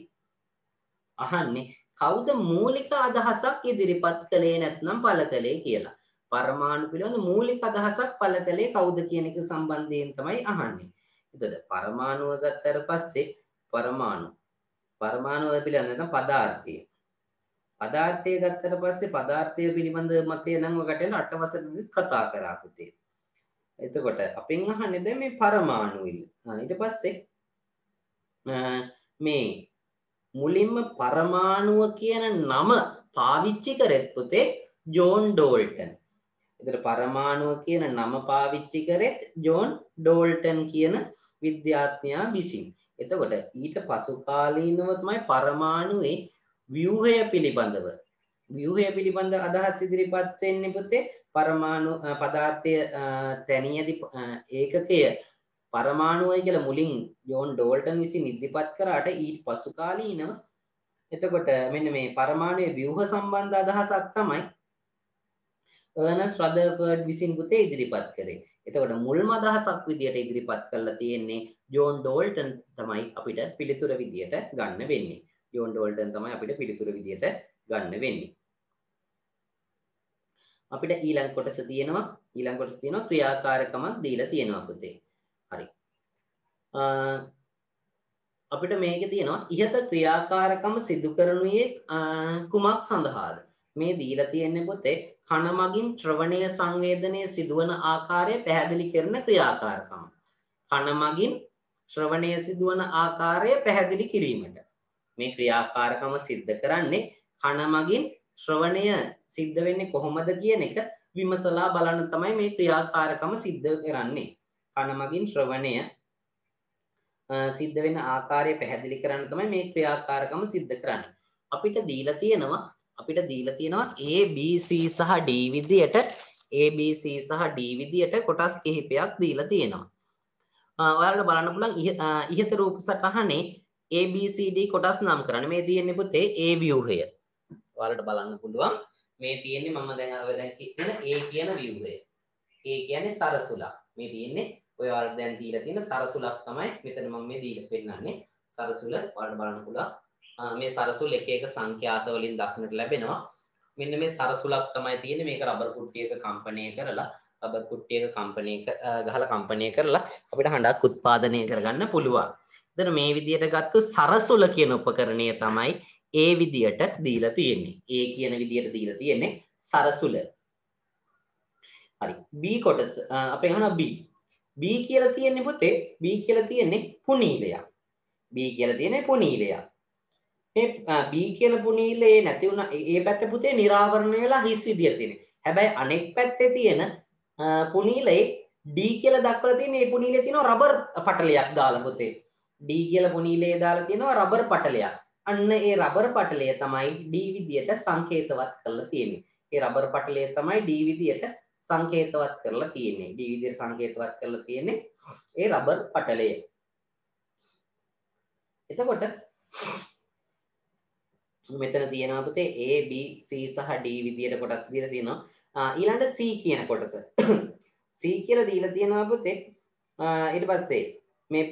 අහන්නේ කවුද මූලික අදහසක් ඉදිරිපත් කළේ නැත්නම් පළ කළේ කියලා. පරමාණු පිළිබඳ මූලික අදහසක් පළ කළේ කවුද කියන එක සම්බන්ධයෙන් තමයි අහන්නේ. එතකොට පරමාණුව ගත්තට පස්සේ පරමාණුව පිළිබඳ නැත්නම් පදාර්ථය ගත්තට පස්සේ පදාර්ථය පිළිබඳ මතය නම් ඔකට යන 8 වසරේදී කතා කරා පුතේ. එතකොට අපෙන් අහන්නේ දැන් මේ පරමාණු ඊට පස්සේ මේ මුලින්ම පරමාණුව කියන නම පාවිච්චි කරෙත් පුතේ ජෝන් ඩෝල්ටන්. ඒතර පරමාණුව කියන නම පාවිච්චි කරෙත් ජෝන් ඩෝල්ටන් කියන විද්‍යාඥයා විසින්. එතකොට ඊට පසු කාලීනව තමයි පරමාණුවේ ව්‍යුහය පිළිබඳ අදහස් ඉදිරිපත් වෙන්නේ පුතේ. පරමාණු පදාර්ථය තැනියදී ඒකකය පරමාණුවයි කියලා මුලින් ජෝන් ඩෝල්ටන් විසින් ඉදිරිපත් කරාට ඊට පසු කාලීනව එතකොට මෙන්න මේ පරමාණුවේ ව්‍යුහ සම්බන්ධ අදහසක් තමයි අර්නස් රදර්ෆර්ඩ් විසින් පුතේ ඉදිරිපත් කළේ. එතකොට මුල්ම අදහසක් විදියට ඉදිරිපත් කරලා තියෙන්නේ ජෝන් ඩෝල්ටන් තමයි අපිට පිළිතුර විදියට ගන්න වෙන්නේ. අපිට ඊළඟ කොටස තියෙනවා ක්‍රියාකාරකමක් දීලා තියෙනවා පුතේ. හරි. අපිට මේකේ තියෙනවා ඉහත ක්‍රියාකාරකම සිදු කරනුයේ කුමක් සඳහාද? මේ දීලා තියෙන්නේ පොතේ කන මගින් ශ්‍රවණය සංවේදනයේ සිදුවන ආකාරය පැහැදිලි කරන ක්‍රියාකාරකම. කන මගින් ශ්‍රවණය සිදුවන ආකාරය පැහැදිලි කිරීමට. මේ ක්‍රියාකාරකම සිද්ධ කරන්නේ කන මගින් ශ්‍රවණය සිද්ධ වෙන්නේ කොහොමද කියන එක විමසලා බලන්න තමයි මේ ක්‍රියාකාරකම සිද්ධ කරන්නේ. කන මගින් ශ්‍රවණය සිද්ධ වෙන ආකාරය පැහැදිලි කරන්න තමයි මේ ක්‍රියාකාරකම සිද්ධ කරන්නේ. අපිට දීලා තියෙනවා A B C සහ D විදියට A B C සහ D විදියට කොටස් කිහිපයක් දීලා තියෙනවා. ඔයාලට බලන්න පුළුවන් ඉහත රූප සටහනේ A B C D කොටස් නම් කරන්න. මේ තියෙන්නේ පුතේ A ව්‍යුහය. ඔයාලට බලන්න පුළුවන් මේ තියෙන්නේ මම දැන් කියන A කියන ව්‍යුහය. A කියන්නේ සරසුලක්. මේ තියෙන්නේ ඔය වල දැන් දීලා තියෙන සරසුලක් තමයි මෙතන මම මේ දීලා පෙන්නන්නේ. සරසුල ඔයාලට බලන්න පුළුවන්. මේ සරසුල් එක එක සංඛ්‍යාත වලින් දක්නට ලැබෙනවා. මෙන්න මේ සරසුලක් තමයි තියෙන්නේ. මේක රබර් කුට්ටියක කම්පණය කරලා රබර් කුට්ටියක ගහලා කම්පණය කරලා අපිට හඬක් උත්පාදනය කරගන්න පුළුවන්. එතන මේ විදියට ගත්තු සරසුල කියන උපකරණය තමයි A විදියට දීලා තියෙන්නේ. A කියන විදියට දීලා තියෙන්නේ සරසුල. හරි. B කොටස අපේ අහනවා B. B කියලා තියෙන්නේ පුතේ B කියලා තියෙන්නේ පුනීලයක්. B කියලා තියෙන්නේ පුනීලයක්. මේ B කියන පුනීලේ නැති වුණා ඒ පැත්ත පුතේ නිරාවරණය වෙලා හිස් විදියට තියෙන්නේ. හැබැයි අනෙක් පැත්තේ තියෙන පුනීලේ D කියලා දක්වලා තියෙන මේ පුනීලේ තියෙනවා රබර් පටලයක් දාලා පුතේ. D කියලා පුනීලේ දාලා තියෙනවා රබර් පටලයක්. අන්න ඒ රබර් පටලය තමයි D විදියට සංකේතවත් කරලා තියෙන්නේ. ඒ රබර් පටලය තමයි D විදියට සංකේතවත් කරලා තියෙන්නේ. D විදියට සංකේතවත් කරලා තියෙන්නේ ඒ රබර් පටලය. එතකොට මෙතන තියෙනවා පුතේ A B C සහ D විදියට කොටස් දීලා තියෙනවා. ඊළඟට C කියන කොටස. C කියලා දීලා තියෙනවා පුතේ. ඊට පස්සේ මේ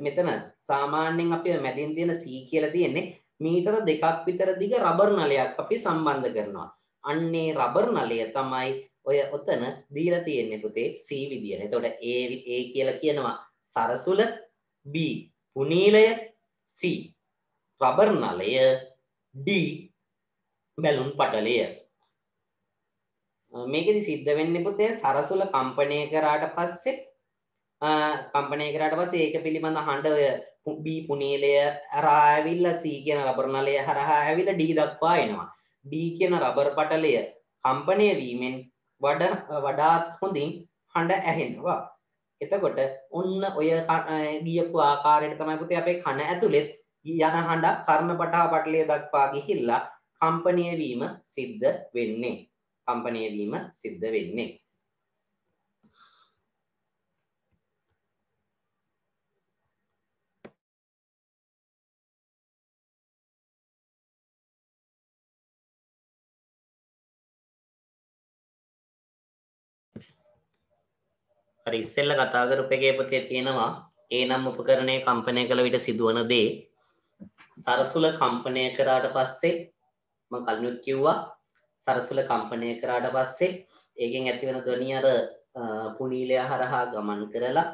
මෙතන සාමාන්‍යයෙන් අපි මැදින් තියෙන C කියලා තියෙන්නේ මීටර 2ක් විතර දිග රබර් නලයක් අපි සම්බන්ධ කරනවා. අන්නේ රබර් නලය තමයි ඔය ඔතන දීලා තියෙන්නේ පුතේ C විදියට. එතකොට A කියලා කියනවා සරසුල, B පුනීලය, C රබර් නලය, D බැලුන් පටලය. මේකෙදි සිද්ධ වෙන්නේ පුතේ සරසුල කම්පණය කරාට පස්සේ ඒක පිළිබඳ හඬ ඔය B පුනීලය හරහා ඇවිල්ලා C කියන රබර් නලය හරහා ඇවිල්ලා D දක්වා එනවා. D කියන රබර් පටලය කම්පණය වීමෙන් වඩාත් හොඳින් හඬ ඇහෙනවා. එතකොට ඔන්න ඔය ගියපු ආකාරයට තමයි පුතේ අපේ කන ඇතුලේ යන හඬ කර්ණපටහ පටලය දක්වා ගිහිල්ලා කම්පණය වීම සිද්ධ වෙන්නේ. හරි ඉස්සෙල්ලා කතා කරපු එකේ පුතේ තියෙනවා ඒ නම් උපකරණයේ කම්පණය කළ විට සිදුවන දේ සරසුල කම්පණය කරාට පස්සේ මම කලිනුත් කිව්වා සරසුල කම්පණය කරාට පස්සේ ඒකෙන් ඇතිවන ධ්වනිය අර පුනීලය හරහා ගමන් කරලා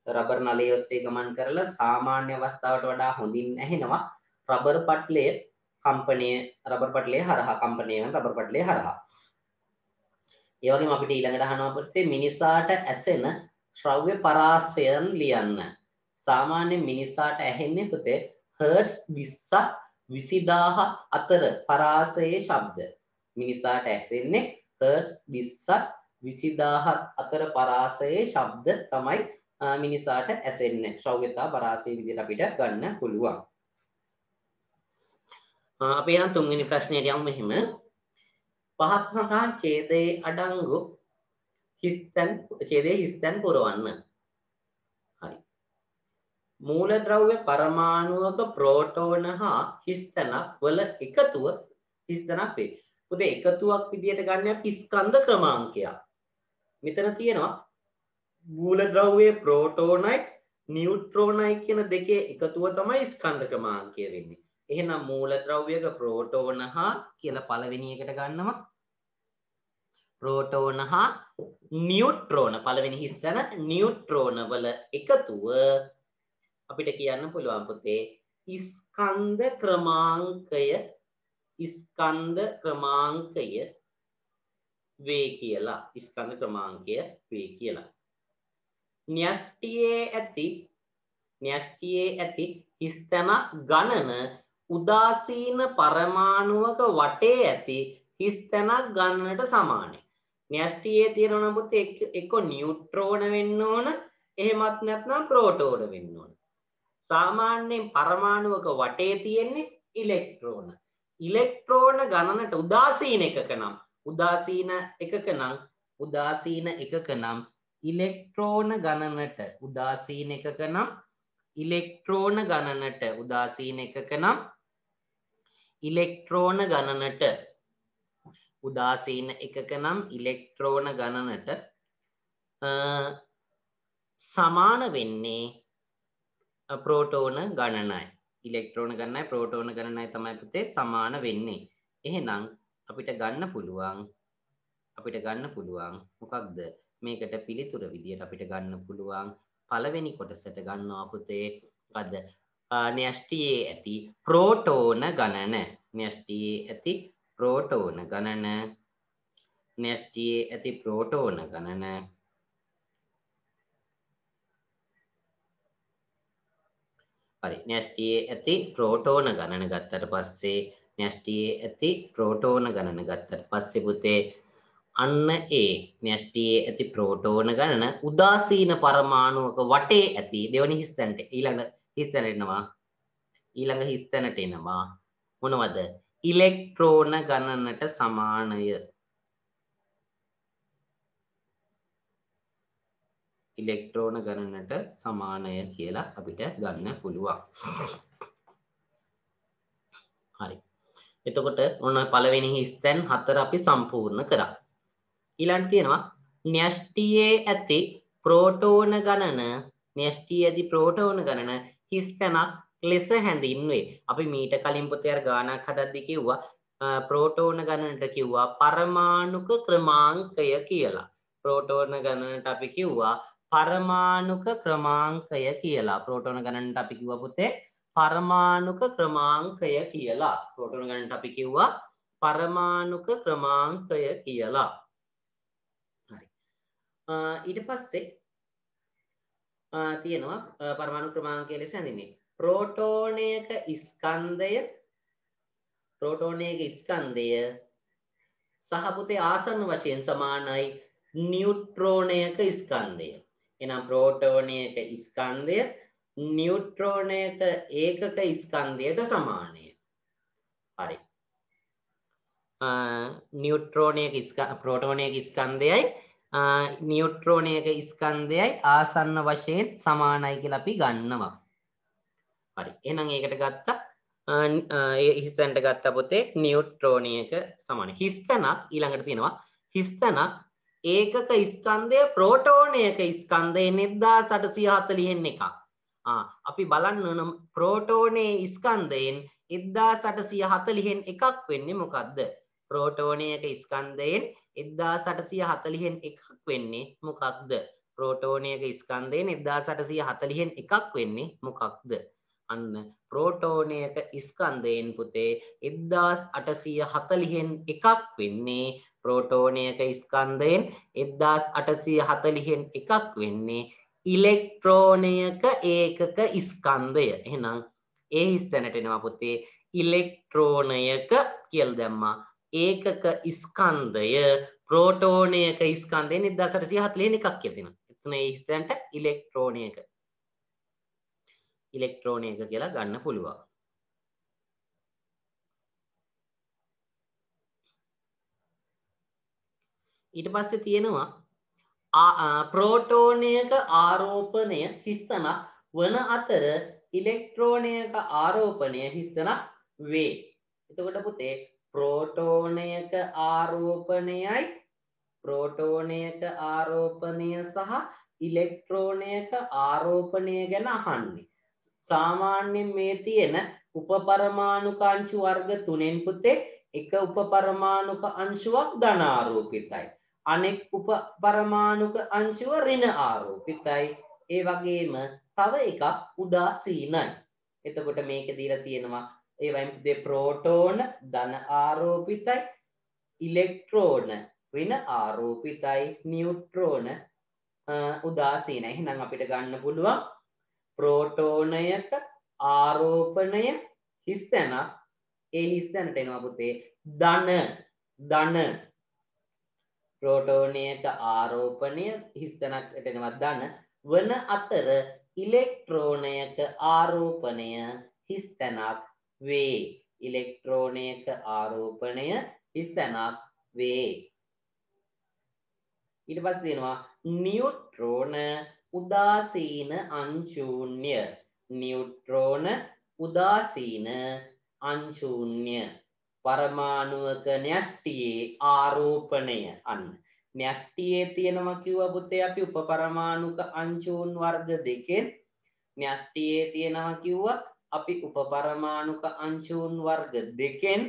රබර් නලය ඔස්සේ ගමන් කරලා සාමාන්‍ය අවස්ථාවට වඩා හොඳින් ඇහෙනවා රබර් පටලය හරහා කම්පණය වෙන රබර් පටලය හරහා. ඒ වගේම අපිට ඊළඟට අහනවා පුතේ මිනිසාට ඇසෙන ශ්‍රව්‍ය පරාසයන් ලියන්න. සාමාන්‍ය මිනිසාට ඇහෙන්නේ පුතේ හර්ට්ස් 20ක් 20000 අතර පරාසයේ ශබ්ද. මිනිසාට ඇසෙන්නේ හර්ට්ස් 20ක් 20000 අතර පරාසයේ ශබ්ද තමයි මිනිසාට ඇසෙන්නේ. ශ්‍රව්‍යතා පරාසය විදිහට අපිට ගන්න පුළුවන්. අපි යන තුන්වෙනි ප්‍රශ්නයට යමු මෙහිම. පහත් සඳහන් ඡේදයේ අඩංගු හිස්තැන් පුරවන්න. හරි. මූලද්‍රව්‍ය පරමාණුවක ප්‍රෝටෝන හා හිස්තැනක් වල එකතුව හිස්තැනක් වේ. පුතේ එකතුවක් විදියට ගන්න අපි ස්කන්ධ ක්‍රමාංකයක්. මෙතන තියෙනවා මූලද්‍රව්‍යයේ ප්‍රෝටෝනයි නියුට්‍රෝනයි කියන දෙකේ එකතුව තමයි ස්කන්ධ ක්‍රමාංකය වෙන්නේ. එහෙනම් මූලද්‍රව්‍යක ප්‍රෝටෝන හා කියලා පළවෙනි එකට ගන්නවා. ප්‍රෝටෝන හා නියුට්‍රෝන පළවෙනි හිස්තැන නියුට්‍රෝන වල එකතුව අපිට කියන්න පුළුවන් පුතේ ස්කන්ධ ක්‍රමාංකය වේ කියලා. ස්කන්ධ ක්‍රමාංකය වේ කියලා. න්‍යෂ්ටියේ ඇති හිස්තැන ගණන උදාසීන පරමාණුවක වටේ ඇති හිස්තැනක් ගන්නට සමානයි. න්‍යෂ්ටියේ තියෙනවා පුතේ එක්ක නියුට්‍රෝන වෙන්න ඕන, එහෙමත් නැත්නම් ප්‍රෝටෝන වෙන්න ඕන. සාමාන්‍යයෙන් පරමාණුවක වටේ තියෙන්නේ ඉලෙක්ට්‍රෝන. ඉලෙක්ට්‍රෝන ගණනට උදාසීන එකක නම් ඉලෙක්ට්‍රෝන ගණනට උදාසීන එකක නම් ඉලෙක්ට්‍රෝන ගණනට සමාන වෙන්නේ ප්‍රෝටෝන ගණනයි. ඉලෙක්ට්‍රෝන ගණනයි ප්‍රෝටෝන ගණනයි තමයි පුතේ සමාන වෙන්නේ. එහෙනම් අපිට ගන්න පුළුවන් මොකක්ද මේකට පිළිතුර විදියට අපිට ගන්න පුළුවන් පළවෙනි කොටසට ගන්නවා පුතේ මොකද්ද න්‍යෂ්ටියේ ඇති ප්‍රෝටෝන ගණන. හරි න්‍යෂ්ටියේ ඇති ප්‍රෝටෝන ගණන ගත්තට පස්සේ පුතේ අන්න ඒ න්‍යෂ්ටියේ ඇති ප්‍රෝටෝන ගණන උදාසීන පරමාණුවක වටේ ඇති දෙවනි හිස්තැනට ඊළඟ හිස්තැනට එනවා මොනවද ඉලෙක්ට්‍රෝන ගණනට සමානය. ඉලෙක්ට්‍රෝන ගණනට සමානය කියලා අපිට ගන්න පුළුවන්. හරි. එතකොට ඔන්න පළවෙනි හිස්තැන් 4 අපි සම්පූර්ණ කරා. ඊළඟට තියෙනවා න්‍යෂ්ටියේ ඇති ප්‍රෝටෝන ගණන හිස්තැනක් ලෙස හැඳින්වේ. අපි මීට කලින් පොතේ අර ගානක් හදද්දි කිව්වා ප්‍රෝටෝන ගණනට කිව්වා පරමාණුක ක්‍රමාංකය කියලා. ප්‍රෝටෝන ගණනට අපි කිව්වා පරමාණුක ක්‍රමාංකය කියලා. ප්‍රෝටෝන ගණනට අපි කිව්වා පුතේ පරමාණුක ක්‍රමාංකය කියලා. ප්‍රෝටෝන ගණනට අපි කිව්වා පරමාණුක ක්‍රමාංකය කියලා. හරි. ඊට පස්සේ තියෙනවා පරමාණු ක්‍රමාංකය ලෙස හැඳින්වෙන්නේ ප්‍රෝටෝනයක ස්කන්ධය සහ පුතේ ආසන්න වශයෙන් සමානයි නියුට්‍රෝනයක ස්කන්ධය. එහෙනම් ප්‍රෝටෝනයක ස්කන්ධය නියුට්‍රෝනයක ඒකක ස්කන්ධයට සමානය. හරි. ප්‍රෝටෝනයක ස්කන්ධයයි නියුට්‍රෝනයක ස්කන්ධයයි ආසන්න වශයෙන් සමානයි කියලා අපි ගන්නවා. හරි. එහෙනම් ඒකට ගත්තා හිස්තැනට ගත්ත පුතේ නියුට්‍රෝනයක සමාන. හිස්තැනක් ඊළඟට තියෙනවා හිස්තැනක් ඒකක ස්කන්ධය ප්‍රෝටෝනයක ස්කන්ධයෙන් 1840න් එකක්. අපි බලන්න ඕන ප්‍රෝටෝනයේ ස්කන්ධයෙන් 1840න් එකක් වෙන්නේ මොකද්ද? ප්‍රෝටෝනයක ස්කන්ධයෙන් 1840න් එකක් වෙන්නේ මොකක්ද? ප්‍රෝටෝනයක ස්කන්ධයෙන් 1840න් එකක් වෙන්නේ මොකක්ද? අන්න ප්‍රෝටෝනයක ස්කන්ධයෙන් පුතේ 1840න් එකක් වෙන්නේ ප්‍රෝටෝනයක ස්කන්ධයෙන් 1840න් එකක් වෙන්නේ ඉලෙක්ට්‍රෝනයක ඒකක ස්කන්ධය. එහෙනම් ඒ හිස්තැනට එනවා පුතේ ඉලෙක්ට්‍රෝනයක කියලා දැම්මා. ඒකක ස්කන්ධය ප්‍රෝටෝනයක ස්කන්ධයෙන් 1840න් එකක් කියලා දෙනවා. එතන ඒ හිස්තැනට ඉලෙක්ට්‍රෝනයක කියලා ගන්න පුළුවන්. ඊට පස්සේ තියෙනවා ප්‍රෝටෝනයක ආරෝපණය හිස්තැනක් වන අතර ඉලෙක්ට්‍රෝනයක ආරෝපණය හිස්තැනක් වේ. එතකොට පුතේ ප්‍රෝටෝනයක ආරෝපණය සහ ඉලෙක්ට්‍රෝනයක ආරෝපණය ගැන අහන්නේ. සාමාන්‍යයෙන් මේ තියෙන උපපරමාණුක අංශු වර්ග 3න් පුතේ එක උපපරමාණුක අංශුවක් ධන ආරෝපිතයි. අනෙක් උපපරමාණුක අංශුව ඍණ ආරෝපිතයි. ඒ වගේම තව එකක් උදාසීනයි. එතකොට මේක දීලා තියෙනවා ඒ වයින් පුතේ ප්‍රෝටෝන ධන ආරෝපිතයි, ඉලෙක්ට්‍රෝන ඍණ ආරෝපිතයි, නියුට්‍රෝන උදාසීනයි. එහෙනම් අපිට ගන්න පුළුවන් ප්‍රෝටෝනයක ආරෝපණය හිස් තැනක්. ඒ හිස් තැනට එනවා පුතේ ධන ප්‍රෝටෝනයක ආරෝපණය හිස් තැනකට එනවා ධන වන අතර ඉලෙක්ට්‍රෝනයක ආරෝපණය හිස් තැනක් වේ. ඉලෙක්ට්‍රෝනයක ආරෝපණය හිස් තැනක් වේ. ඊට පස්සේ තියෙනවා නියුට්‍රෝන උදාසීන අංශූන්‍ය. නියුට්‍රෝන උදාසීන අංශූන්‍ය. පරමාණුවක න්‍යෂ්ටියේ ආරෝපණය. අන්න න්‍යෂ්ටියේ තියෙනවා කිව්වා පුතේ අපි උපපරමාණුක අංශූන් වර්ග දෙකෙන්. න්‍යෂ්ටියේ තියෙනවා කිව්වා අපි උපපරමාණුක අංශූන් වර්ග දෙකෙන්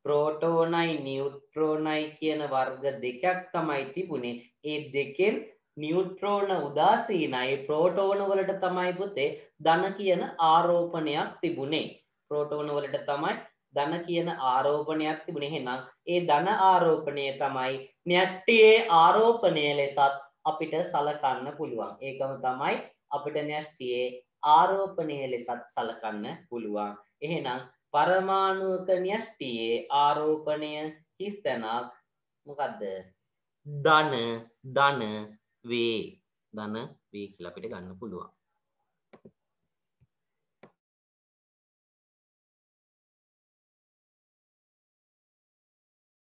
ප්‍රෝටෝනයි නියුට්‍රෝනයි කියන වර්ග දෙකක් තමයි තිබුණේ. ඒ දෙකෙන් නියුට්‍රෝන උදාසීනයි, ප්‍රෝටෝන වලට තමයි පුතේ ධන කියන ආරෝපණයක් තිබුණේ. ප්‍රෝටෝන වලට තමයි ධන කියන ආරෝපණයක් තිබුණේ. එහෙනම් ඒ ධන ආරෝපණය තමයි න්‍යෂ්ටියේ ආරෝපණය ලෙසත් අපිට සලකන්න පුළුවන්. ඒකම තමයි අපිට න්‍යෂ්ටියේ ආරෝපණය ලෙසත් සලකන්න පුළුවන්. එහෙනම් පරමාණුක න්‍යෂ්ටියේ ආරෝපණය හිස් තැනක් මොකද්ද? ධන වේ. ධන වේ කියලා අපිට ගන්න පුළුවන්.